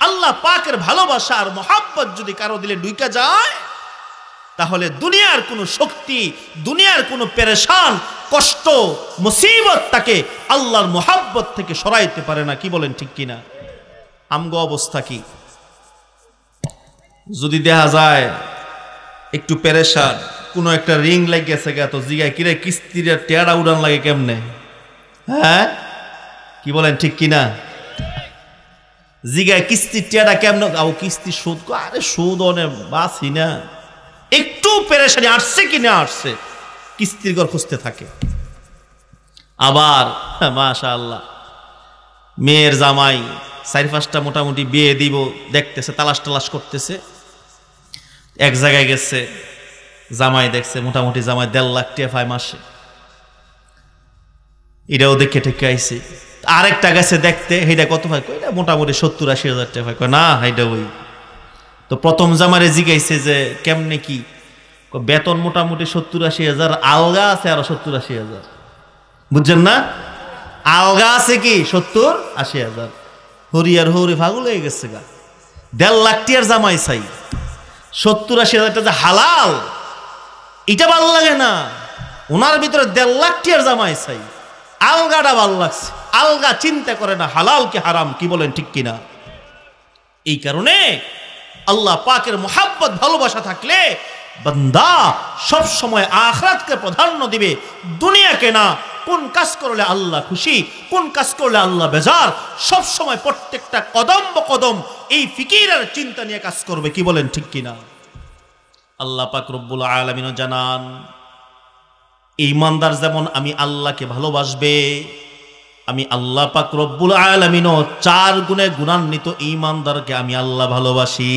আল্লাহ পাকের ভালোবাসা আর মহাব্বত যদি কারো দিলে ঢুকে যায়, তাহলে দুনিয়ার কোনো শক্তি, দুনিয়ার কোনো পেরেশান, কষ্ট, মুসিবত তাকে আল্লাহর মহাব্বত থেকে সরাইতে পারে না। কি বলেন ঠিক কিনা? আমগো অবস্থা কি? যদি দেখা যায় একটু পেরেশান, কোনো একটা রিং লাগেছে গা, তো জিগায় কিরে কিস্তির টেয়ারা উড়ান লাগে কেমনে? হ্যাঁ, কি বলেন ঠিক কিনা? জিগায় কিস্তির টেয়ারা কেমনে? কিস্তি সুদ, আরে সুদ অনেক বাসি না, একটু পেরেশানি আসছে কিনা আসছে, কিস্তির ঘর খুঁজতে থাকে। আবার মাশাআল্লাহ মেয়ের জামাই 4-5টা মোটামুটি বিয়ে দিব দেখতেছে, তালাশ টালাশ করতেছে। এক জায়গায় গেছে, জামাই দেখছে মোটামুটি জামাই 1.5 লাখ টাকা পায় মাসে, এটাও দেখে ঠেকে আইছে। আরেকটা গেছে দেখতে, সেইটা কত পায়? এটা মোটামুটি 70-80 হাজার টাকা পায়। না, এইটা ওই তো প্রথম জামারে জিগাইছে যে কেমনে কি? বেতন মোটামুটি 70-80 হাজার, আলগা আছে আরো 70-80 হাজার। বুঝছেন না? আলগা আছে কি 70-80 হাজার। হরিয়ার হরি পাগল হয়ে গেছে গা। 1.5 লাখ টাকার জামাই চাই, 70-80 হাজার টাকা হালাল, এটা ভাল লাগে না। ওনার ভিতরে 1.5 লাখ টাকার জামাই চাই, আলগাটা ভাল লাগছে। আলগা চিন্তা করে না হালাল কি হারাম। কি বলেন ঠিক কিনা? এই কারণে আল্লাহ পাকের মুহাব্বত ভালোবাসা থাকলে বান্দা সব সময় আখিরাতকে প্রাধান্য দিবে, দুনিয়াকে না। কোন কাজ করলে আল্লাহ খুশি, কোন কাজ করলে আল্লাহ বেজার, সব সময় প্রত্যেকটা কদম কদম এই ফিকির আর চিন্তা নিয়ে কাজ করবে। কি বলেন ঠিক কিনা? আল্লাহ পাক রব্বুল আলামিন জানান, ঈমানদার যেমন আমি আল্লাহকে ভালোবাসবে, আমি আল্লাহ পাক রব্বুল আলামিনও 4 গুণে গুণান্বিত ঈমানদারকে আমি আল্লাহ ভালোবাসি।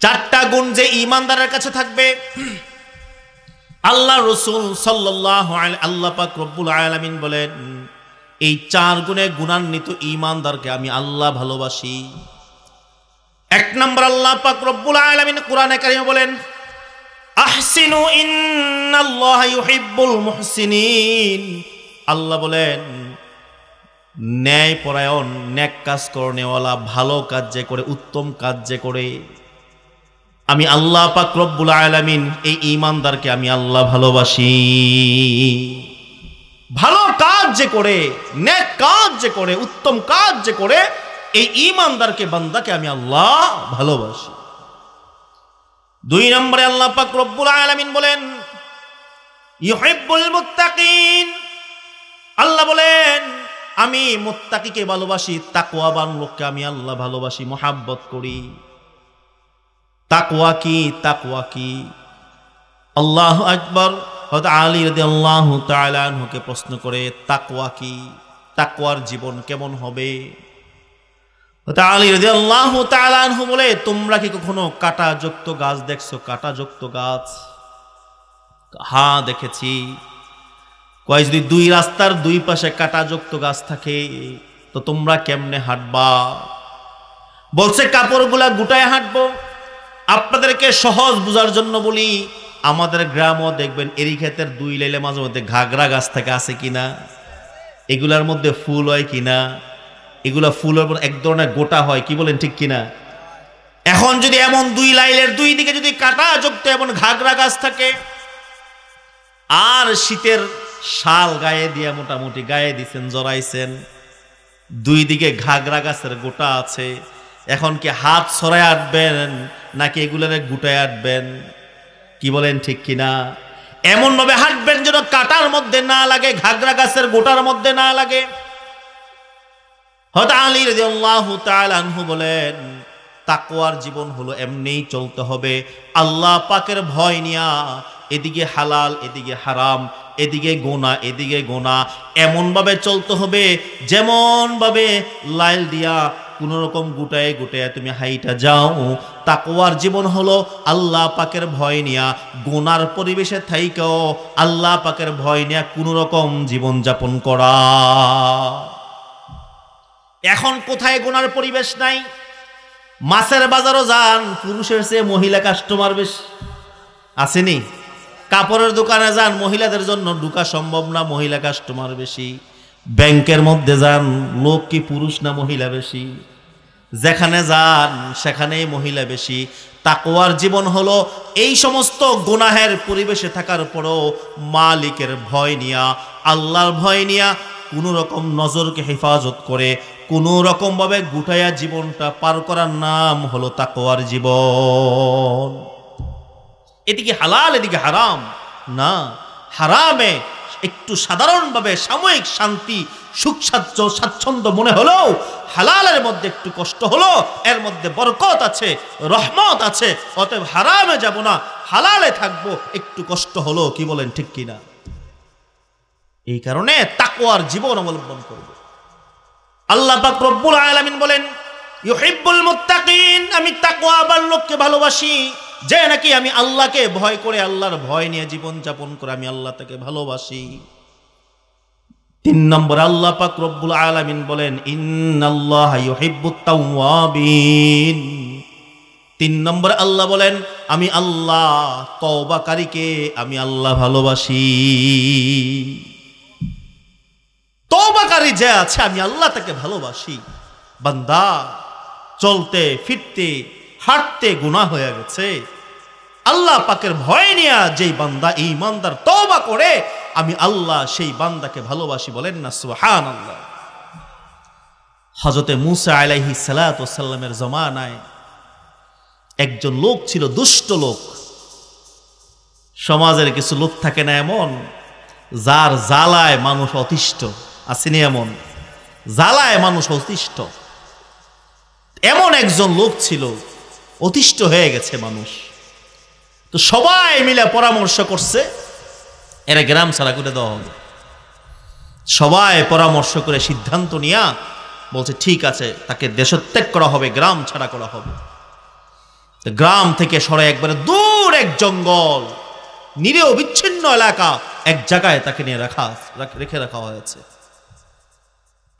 4টা গুণ যে ঈমানদারের কাছে থাকবে, আল্লাহ রাসূল সাল্লাল্লাহু আলাইহি আল্লাহ পাক রব্বুল আলামিন বলেন, এই 4 গুণে গুণান্বিত ঈমানদারকে আমি আল্লাহ ভালোবাসি। 1 নম্বর, আল্লাহ পাক রব্বুল আলামিন কোরআনে কারিমে বলেন, আহসিনু ইন্নাল্লাহা ইউহিব্বুল মুহসিনিন। আল্লাহ বলেন, ন্যায় পরায়ণ, নেক কাজ করনেওয়ালা, ভালো কাজ যে করে, উত্তম কাজ যে করে, আমি আল্লাহ পাক রব্বুল আলামিন এই ঈমানদারকে আমি আল্লাহ ভালোবাসি। ভালো কাজ যে করে, নেক কাজ যে করে, উত্তম কাজ যে করে, এই ঈমানদারকে, বান্দাকে আমি আল্লাহ ভালোবাসি। 2 নম্বরে আল্লাহ পাক রব্বুল আলামিন বলেন, ইউহিব্বুল মুত্তাকিন। আল্লাহ বলেন, আমি মুত্তাকিকে ভালোবাসি, তাকওয়াবান লোককে আমি আল্লাহ ভালোবাসি, মুহাব্বত করি। তাকওয়া কি? তাকওয়া কি? আল্লাহু আকবার। হযরত আলী রাদিয়াল্লাহু তাআলা আনহুকে প্রশ্ন করে, তাকওয়া কি? তাকওয়ার জীবন কেমন হবে? হযরত আলী রাদিয়াল্লাহু তাআলা আনহু বলে, তোমরা কি কখনো কাঁটাযুক্ত গাছ দেখছো? কাঁটাযুক্ত গাছ? হ্যাঁ, দেখেছি। কয়, যদি 2 রাস্তার 2 পাশে কাঁটাযুক্ত গাছ থাকে তো তোমরা কেমনে হাঁটবা? বলছে, কাপড়গুলা গুটায় হাঁটবো। আপনাদেরকে সহজ বোঝার জন্য বলি, আমাদের গ্রামও দেখবেন এরি ক্ষেতের 2 লাইলে মাঝে মধ্যে ঘাগরা গাছ থাকে, আছে কিনা? এগুলার মধ্যে ফুল হয় কিনা? এগুলা ফুলের এক ধরনের গোটা হয়। কি বলেন ঠিক কিনা? এখন যদি এমন 2 লাইলের 2 দিকে যদি কাঁটাযুক্ত এমন ঘাগরা গাছ থাকে, আর শীতের শাল গায়ে দিয়ে মোটামুটি গায়ে দিছেন, জড়াইছেন, 2 দিকে ঘাগরা গাছের গোটা আছে, এখন কি হাত ছড়ায় আটবেন নাকি এগুলোরে গুটায় আটবেন? কি বলেন ঠিক কিনা? এমন ভাবে হাঁটবেন যেন কাটার মধ্যে না লাগে, ঘাগরা গাছের গোটার মধ্যে না লাগে। হযরত আলী রাদিয়াল্লাহু তাআলা আনহু বলেন, তাকওয়ার জীবন হলো এমনিই চলতে হবে, আল্লাহ পাকের ভয় নিয়া। এদিকে হালাল, এদিকে হারাম, এদিকে গোনা, এদিকে গোনা, এমনভাবে চলতে হবে যেমনভাবে লাইল দিয়া কোনো রকম গুটায় গুটায় তুমি হাইটা যাও। তাকওয়ার জীবন হলো আল্লাহ পাকের ভয় নিয়া, গোনার পরিবেশে থাইকাও আল্লাহ পাকের ভয় নিয়া কোনো রকম জীবন যাপন করা। এখন কোথায় গোনার পরিবেশ নাই? মাছের বাজারও যান, পুরুষের চেয়ে মহিলা কাস্টমার বেশি, আসেনি? কাপড়ের দোকানে যান, মহিলাদের জন্য ঢুকা সম্ভব না, মহিলা কাস্টমার বেশি। ব্যাংকের মধ্যে যান, লোক কি পুরুষ না মহিলা বেশি? যেখানে যান সেখানেই মহিলা বেশি। তাকওয়ার জীবন হলো এই সমস্ত গুনাহের পরিবেশে থাকার পরও মালিকের ভয় নিয়া, আল্লাহর ভয় নিয়া কোনো রকম নজরকে হেফাজত করে কোনো রকম ভাবে গুটায়া জীবনটা পার করার নাম হলো তাকওয়ার জীবন। এদিকে হালাল, এদিকে হারাম না। হারামে একটু সাধারণভাবে সাময়িক শান্তি, সুখ স্বাচ্ছন্দ্য মনে হলো, হালালের মধ্যে একটু কষ্ট হলো, এর মধ্যে বরকত আছে, রহমত আছে। অতএব হারামে যাব না, হালালে থাকবো, একটু কষ্ট হলো। কি বলেন, ঠিক কিনা? এই কারণে তাকওয়ার জীবন অবলম্বন করব। আল্লাহ পাক রব্বুল আলামিন বলেন, ইউহিব্বুল মুত্তাকিন, আমি তাকওয়াবান লোককে ভালোবাসি, যে নাকি আমি আল্লাহকে ভয় করে, আল্লাহর ভয় নিয়ে জীবন যাপন করে আমি আল্লাহ তাকে ভালোবাসি। 3 নম্বর আল্লাহ পাক রব্বুল আলামিন বলেন, ইন্নাল্লাহা ইউহিব্বুত তাওয়াবিন। 3 নম্বর আল্লাহ বলেন, আমি আল্লাহ তওবাকারীকে আমি আল্লাহ ভালোবাসি। তওবাকারী যে আছে আমি আল্লাহ তাকে ভালোবাসি। বান্দা চলতে ফিরতে হাঁটতে গুনাহ হয়ে গেছে, আল্লাহ পাকের ভয় নিয়ে যেই বান্দা ঈমানদার তওবা করে, আমি আল্লাহ সেই বান্দাকে ভালোবাসি। বলেন না সুবহানাল্লাহ। হযরতে মূসা আলাইহিস সালাতু ওয়াস সালামের জমানায় একজন লোক ছিল, দুষ্ট লোক। সমাজের কিছু লোক থাকে না এমন, যার জ্বালায় মানুষ অতিষ্ঠ, আসেনি? এমন জ্বালায় মানুষ অতিষ্ঠ। এমন একজন লোক ছিল, অতিষ্ঠ হয়ে গেছে মানুষ। তো সবাই মিলে পরামর্শ করছে, এরা গ্রাম ছাড়া করে দেওয়া হবে। সবাই পরামর্শ করে সিদ্ধান্ত নিয়া বলছে, ঠিক আছে, তাকে দেশত্যাগ করা হবে, গ্রাম ছাড়া করা হবে। গ্রাম থেকে সরে একবারে দূর এক জঙ্গল, নিরীহ বিচ্ছিন্ন এলাকা, এক জায়গায় তাকে নিয়ে রেখে রাখা হয়েছে।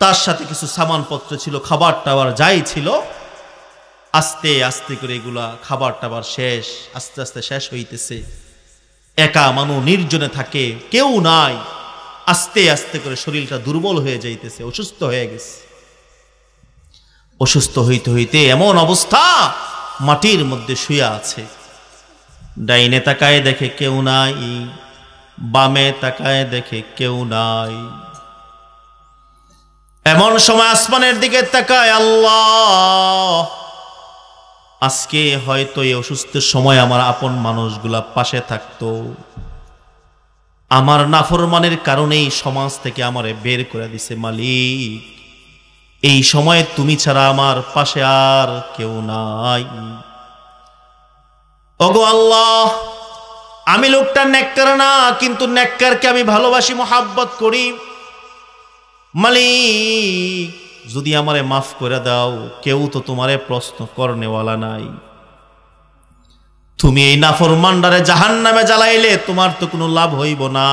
তার সাথে কিছু সামানপত্র ছিল, খাবার টাবার যাই ছিল। আস্তে আস্তে করে এগুলা খাবার টাবার শেষ, আস্তে আস্তে শেষ হইতেছে। একা মানুষ নির্জনে থাকে, কেউ নাই। আস্তে আস্তে করে শরীরটা দুর্বল হয়ে যাইতেছে, অসুস্থ হয়ে গেছে। অসুস্থ হইতে হইতে এমন অবস্থা, মাটির মধ্যে শুয়ে আছে। ডাইনে তাকায় দেখে কেউ নাই, বামে তাকায় দেখে কেউ নাই। এমন সময় আসমানের দিকে তাকায়, আল্লাহ, আজকে হয়তো এই অসুস্থের সময় আমার আপন মানুষগুলা পাশে থাকতো, আমার নাফরমানের কারণেই সমাজ থেকে আমারে বের করে দিছে। মালিক, এই সময়ে তুমি ছাড়া আমার পাশে আর কেউ নাই। ওগো আল্লাহ, আমি লোকটা নেককার না, কিন্তু নেককারকে আমি ভালোবাসি, মোহাব্বত করি। মালিক, যদি আমারে মাফ করে দাও, কেউ তো তোমারে প্রশ্ন করনেওয়ালা নাই। তুমি এই নাফরমানডারে জাহান্নামে জ্বালাইলে তোমার তো কোনো লাভ হইব না।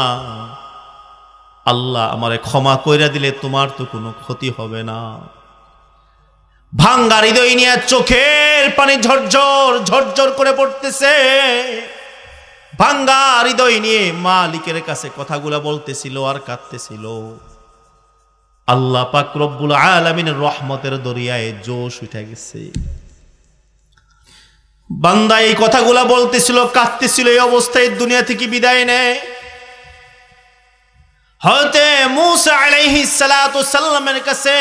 আল্লাহ, আমারে ক্ষমা কইরা দিলে তোমার তো কোনো ক্ষতি হবে না। ভাঙ্গা হৃদয় নিয়ে চোখের পানি ঝরঝর ঝরঝর করে পড়তেছে। ভাঙ্গা হৃদয় নিয়ে মালিকের কাছে কথাগুলা বলতেছিল আর কাঁদতেছিল। আল্লাহ পাক রব্বুল আলামিনের রহমতের দরিয়ায় জোশ উঠে গেছে। বান্দা এই কথাগুলা বলতেছিল, কাঁদতেছিল, এই অবস্থায় দুনিয়া থেকে বিদায় নেয়। হযরতে মূসা আলাইহিস সালাতু ওয়াস সালামের কাছে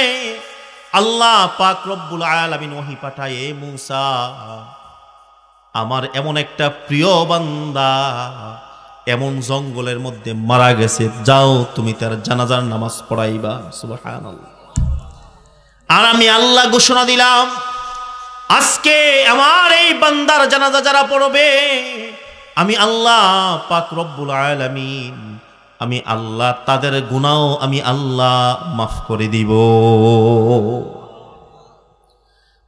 আল্লাহ পাক রব্বুল আলামিন ওহী পাঠায়, এ মূসা, আমার এমন একটা প্রিয় বান্দা এমন জঙ্গলের মধ্যে মারা গেছে, যাও তুমি তার জানাজার নামাজ পড়াইবা। সুবহানাল্লাহ। আর আমি আল্লাহ ঘোষণা দিলাম, আজকে আমার এই বান্দার জানাজা যারা পড়বে, আমি আল্লাহ পাক রব্বুল আলামিন, আমি আল্লাহ তাদের গুনাহ আমি আল্লাহ মাফ করে দিব।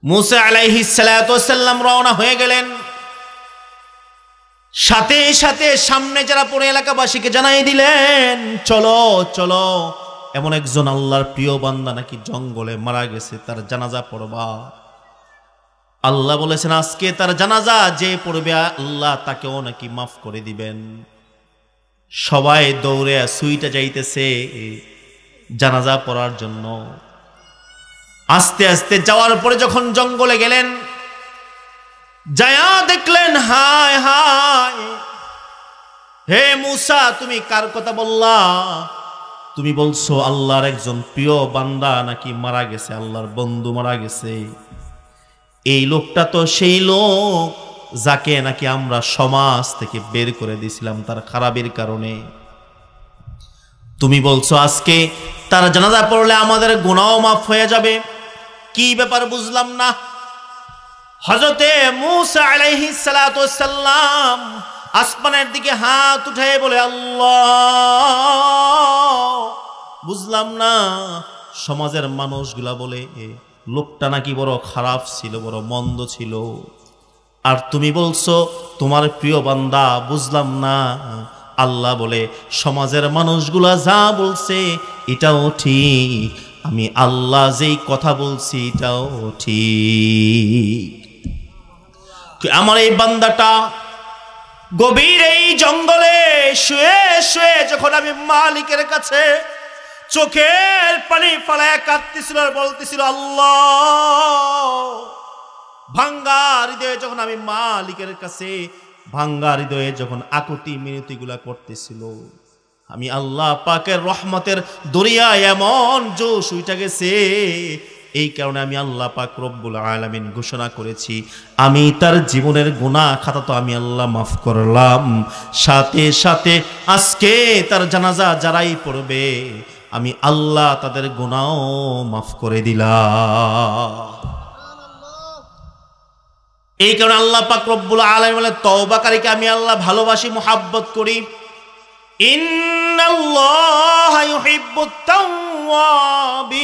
মুসা আলাইহিস সালাতু ওয়াস সালাম রওনা হয়ে গেলেন। সাথে সাথে সামনে যারা পড়ে এলাকাবাসীকে জানাই দিলেন, চলো চলো, এমন একজন আল্লাহর প্রিয় বান্দা নাকি জঙ্গলে মারা গেছে, তার জানাজা পড়বা। আল্লাহ বলেছেন আজকে তার জানাজা যে পড়বে আল্লাহ তাকেও নাকি মাফ করে দিবেন। সবাই দৌড়ে সুইটা যাইতেছে জানাজা পড়ার জন্য। আস্তে আস্তে যাওয়ার পরে যখন জঙ্গলে গেলেন, যায়া দেখলেন হায় হায়, হে মুসা তুমি কার কথা বললা? তুমি বলছো আল্লাহর একজন প্রিয় বান্দা নাকি মারা গেছে, আল্লাহর বন্ধু মারা গেছে। এই লোকটা তো সেই লোক যাকে নাকি আমরা সমাজ থেকে বের করে দিয়েছিলাম তার খারাপের কারণে। তুমি বলছো আজকে তার জানাজা পড়লে আমাদের গুনাহ মাফ হয়ে যাবে। কি ব্যাপার বুঝলাম না। হযরতে মূসা আলাইহিস সালাতু ওয়াস সালাম আসমানের দিকে হাত উঠায়ে বলে, আল্লাহ, বুঝলাম না। সমাজের মানুষগুলা বলে লোকটা নাকি বড় খারাপ ছিল, বড় মন্দ ছিল, আর তুমি বলছো তোমার প্রিয় বান্দা, বুঝলাম না। আল্লাহ বলে সমাজের মানুষগুলা যা বলছে এটাও ঠিক, আমি আল্লাহ যেই কথা বলছি এটাও ঠিক। আমার এই বান্দাটা গভীর এই জঙ্গলে শুয়ে শুয়ে যখন আমি মালিকের কাছে চোখের পানি ফেলায় কাঁদতেছিল আর বলতেছিল আল্লাহ, ভাঙ্গা হৃদয়ে যখন আমি মালিকের কাছে ভাঙ্গা হৃদয়ে যখন আকুতি মিনতি গুলা করতেছিল, আমি আল্লাহ পাকের রহমতের দরিয়ায় এমন জোশ উঠে গেছে। এই কারণে আমি আল্লাহ পাক রব্বুল আলামিন ঘোষণা করেছি, আমি তার জীবনের গুনাহ খাতা তো আমি আল্লাহ মাফ করলাম। সাথে সাথে আজকে তার জানাজা যারাই পড়বে আমি আল্লাহ তাদের গুনাহ মাফ করে দিলাম। এই কারণে আল্লাহ পাক রব্বুল আলামিন বলে, তওবাকারীকে আমি আল্লাহ ভালোবাসি, মুহাব্বত করি। ইন্নাল্লাহা ইউহিব্বুত তাওয়াবিন।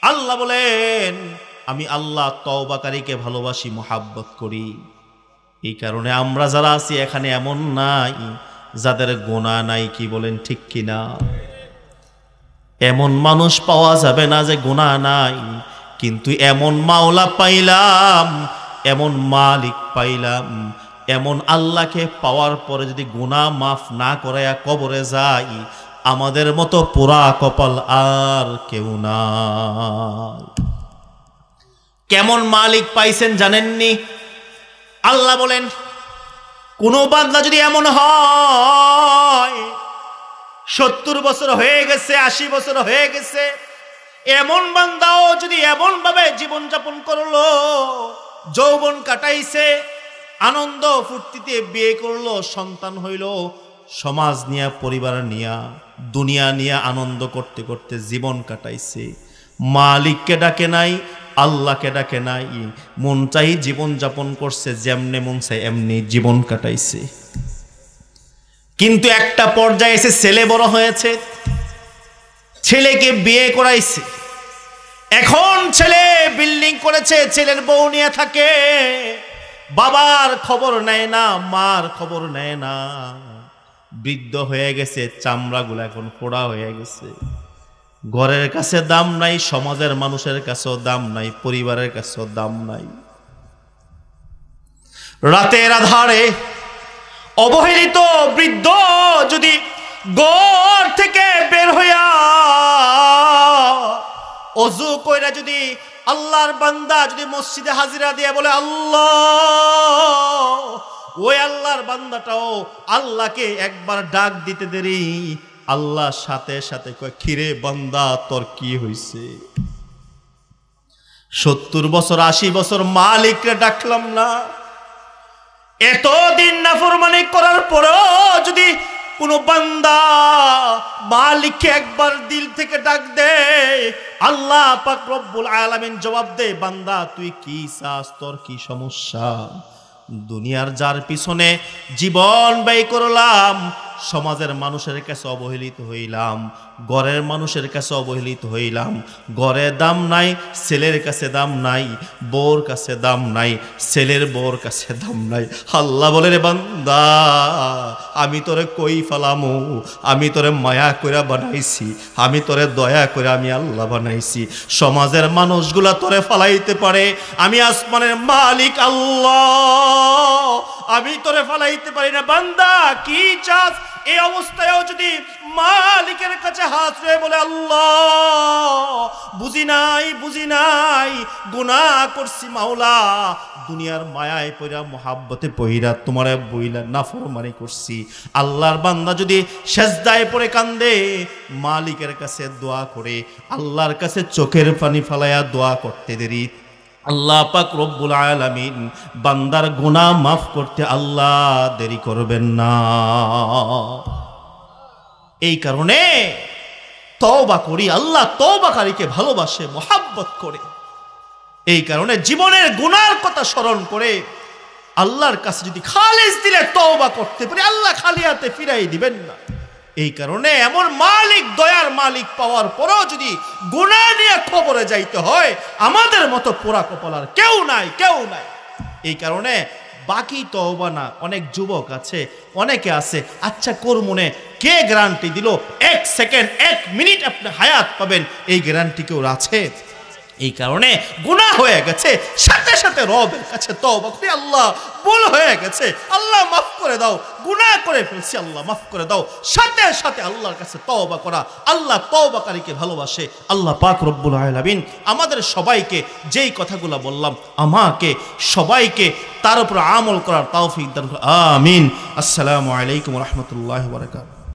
আল্লাহ বলেন আমি আল্লাহ তওবাকারীকে ভালোবাসি, মুহাব্বত করি। এই কারণে আমরা যারা আছি এখানে এমন নাই যাদের গুনাহ নাই, কি বলেন ঠিক কিনা? এমন মানুষ পাওয়া যাবে না যে গুনাহ নাই, কিন্তু এমন মাওলা পাইলাম, এমন মালিক পাইলাম, এমন আল্লাহকে পাওয়ার পরে যদি গুনাহ মাফ না করায়া কবরে যাই, আমাদের মতো পোড়া কপাল আর কেউ না। কেমন মালিক পাইছেন জানেননি? আল্লাহ বলেন কোন বান্দা যদি এমন হয় 70 বছর হয়ে গেছে, 80 বছর হয়ে গেছে, এমন বান্দাও যদি এমন ভাবে জীবন যাপন করলো, যৌবন কাটাইছে, আনন্দ ফুর্তিতে বিয়ে করলো, সন্তান হইল, সমাজ নিয়ে পরিবার নিয়ে দুনিয়া নিয়ে আনন্দ করতে করতে জীবন কাটাইছে, মালিককে ডাকে নাই, আল্লাহকে ডাকে নাই, মন চাই জীবন যাপন করছে, যেমনে মন চাই এমনি জীবন কাটাইছে। কিন্তু একটা পর্যায়ে এসে ছেলে বড় হয়েছে, ছেলেকে বিয়ে করাইছে, এখন ছেলে বিল্ডিং করেছে, ছেলের বউ নিয়ে থাকে, বাবার খবর নেয় না, মার খবর নেয় না, বৃদ্ধ হয়ে গেছে, চামড়াগুলো এখন পোড়া হয়ে গেছে, ঘরের কাছে দাম নাই, সমাজের মানুষের কাছেও দাম নাই, পরিবারের কাছেও দাম নাই। রাতের আধারে অবহেলিত বৃদ্ধ যদি ঘর থেকে বের হইয়া ওযু কইরা যদি আল্লাহর বান্দা যদি মসজিদে হাজিরা দিয়ে বলে আল্লাহ, ওই আল্লাহর বান্দাটাও আল্লাহকে একবার ডাক দিতে দেরি, আল্লাহ সাথে সাথে কয় খিরে বান্দা তোর কি হইছে? 70 বছর 80 বছর মালিককে ডাকলাম না, এতদিন নাফরমানি করার পরেও যদি কোন বান্দা মালিককে একবার দিল থেকে ডাক দে, আল্লাহ পাক রব্বুল আলামিন জবাব দে, বান্দা তুই কি চাস, তোর কি সমস্যা? দুনিয়ার যার পিছনে জীবন ব্যয় করলাম, সমাজের মানুষের কাছে অবহেলিত হইলাম, ঘরের মানুষের কাছে অবহেলিত হইলাম, ঘরে দাম নাই, ছেলের কাছে দাম নাই, বউর কাছে দাম নাই, ছেলের বউর কাছে দাম নাই। আল্লাহ বলে, রে বান্দা আমি তোরে কই ফেলামু, আমি তোরে মায়া করে বানাইছি, আমি তোরে দয়া করে আমি আল্লাহ বানাইছি। সমাজের মানুষগুলা তোরে ফালাইতে পারে, আমি আসমানের মালিক আল্লাহ, আমি তোরে ফালাইতে পারি না। বান্দা কি চাস? এই অবস্থায়ও যদি মালিকের কাছে হাত রে বলে, আল্লাহ বুঝি নাই গুনাহ করছি মাওলা, দুনিয়ার মায়ায় পইরা মোহাব্বতে পইরা তোমারে বইলা নাফরমানি করছি। আল্লাহর বান্দা যদি সেজদায় পড়ে কান্দে, মালিকের কাছে দোয়া করে, আল্লাহর কাছে চোখের পানি ফালায়া দোয়া করতে দেরি, আল্লাহ পাক রব্বুল আলামিন বান্দার গুনাহ মাফ করতে আল্লাহ দেরি করবেন না। এই কারণে তওবা করি, আল্লাহ তওবাকারীকে ভালোবাসে, মোহাব্বত করে। এই কারণে জীবনের গুনার কথা স্মরণ করে আল্লাহর কাছে যদি খালিস দিলে তওবা করতে পারি, আল্লাহ খালি হাতে ফিরাই দিবেন না। এই কারণে এমন মালিক, দয়ার মালিক পাওয়ার পরেও যদি গুনাহ নিয়ে খবরে যাইতে হয়, আমাদের মতো পোড়া কপাল আর কেউ নাই। এই কারণে বাকি তওবা না, অনেক যুবক আছে, অনেকে আছে, আচ্ছা করমনে কে গ্যারান্টি দিল 1 সেকেন্ড 1 মিনিট আপনি হায়াত পাবেন, এই গ্যারান্টি কেউ আছে? এই কারণে গুনাহ হয়ে গেছে, সাথে সাথে রবের কাছে তওবা করি, আল্লাহ ভুল হয়ে গেছে, আল্লাহ মাফ করে দাও, গুনাহ করে ফেলছি, আল্লাহ মাফ করে দাও, সাথে সাথে আল্লাহর কাছে তওবা করা। আল্লাহ তওবাকারীকে ভালোবাসে। আল্লাহ পাক রব্বুল আলামিন আমাদের সবাইকে যেই কথাগুলো বললাম, আমাকে সবাইকে তার উপর আমল করার তৌফিক দান করুন। আমিন। আসসালামু আলাইকুম ওয়া রাহমাতুল্লাহি ওয়া বারাকাতুহু।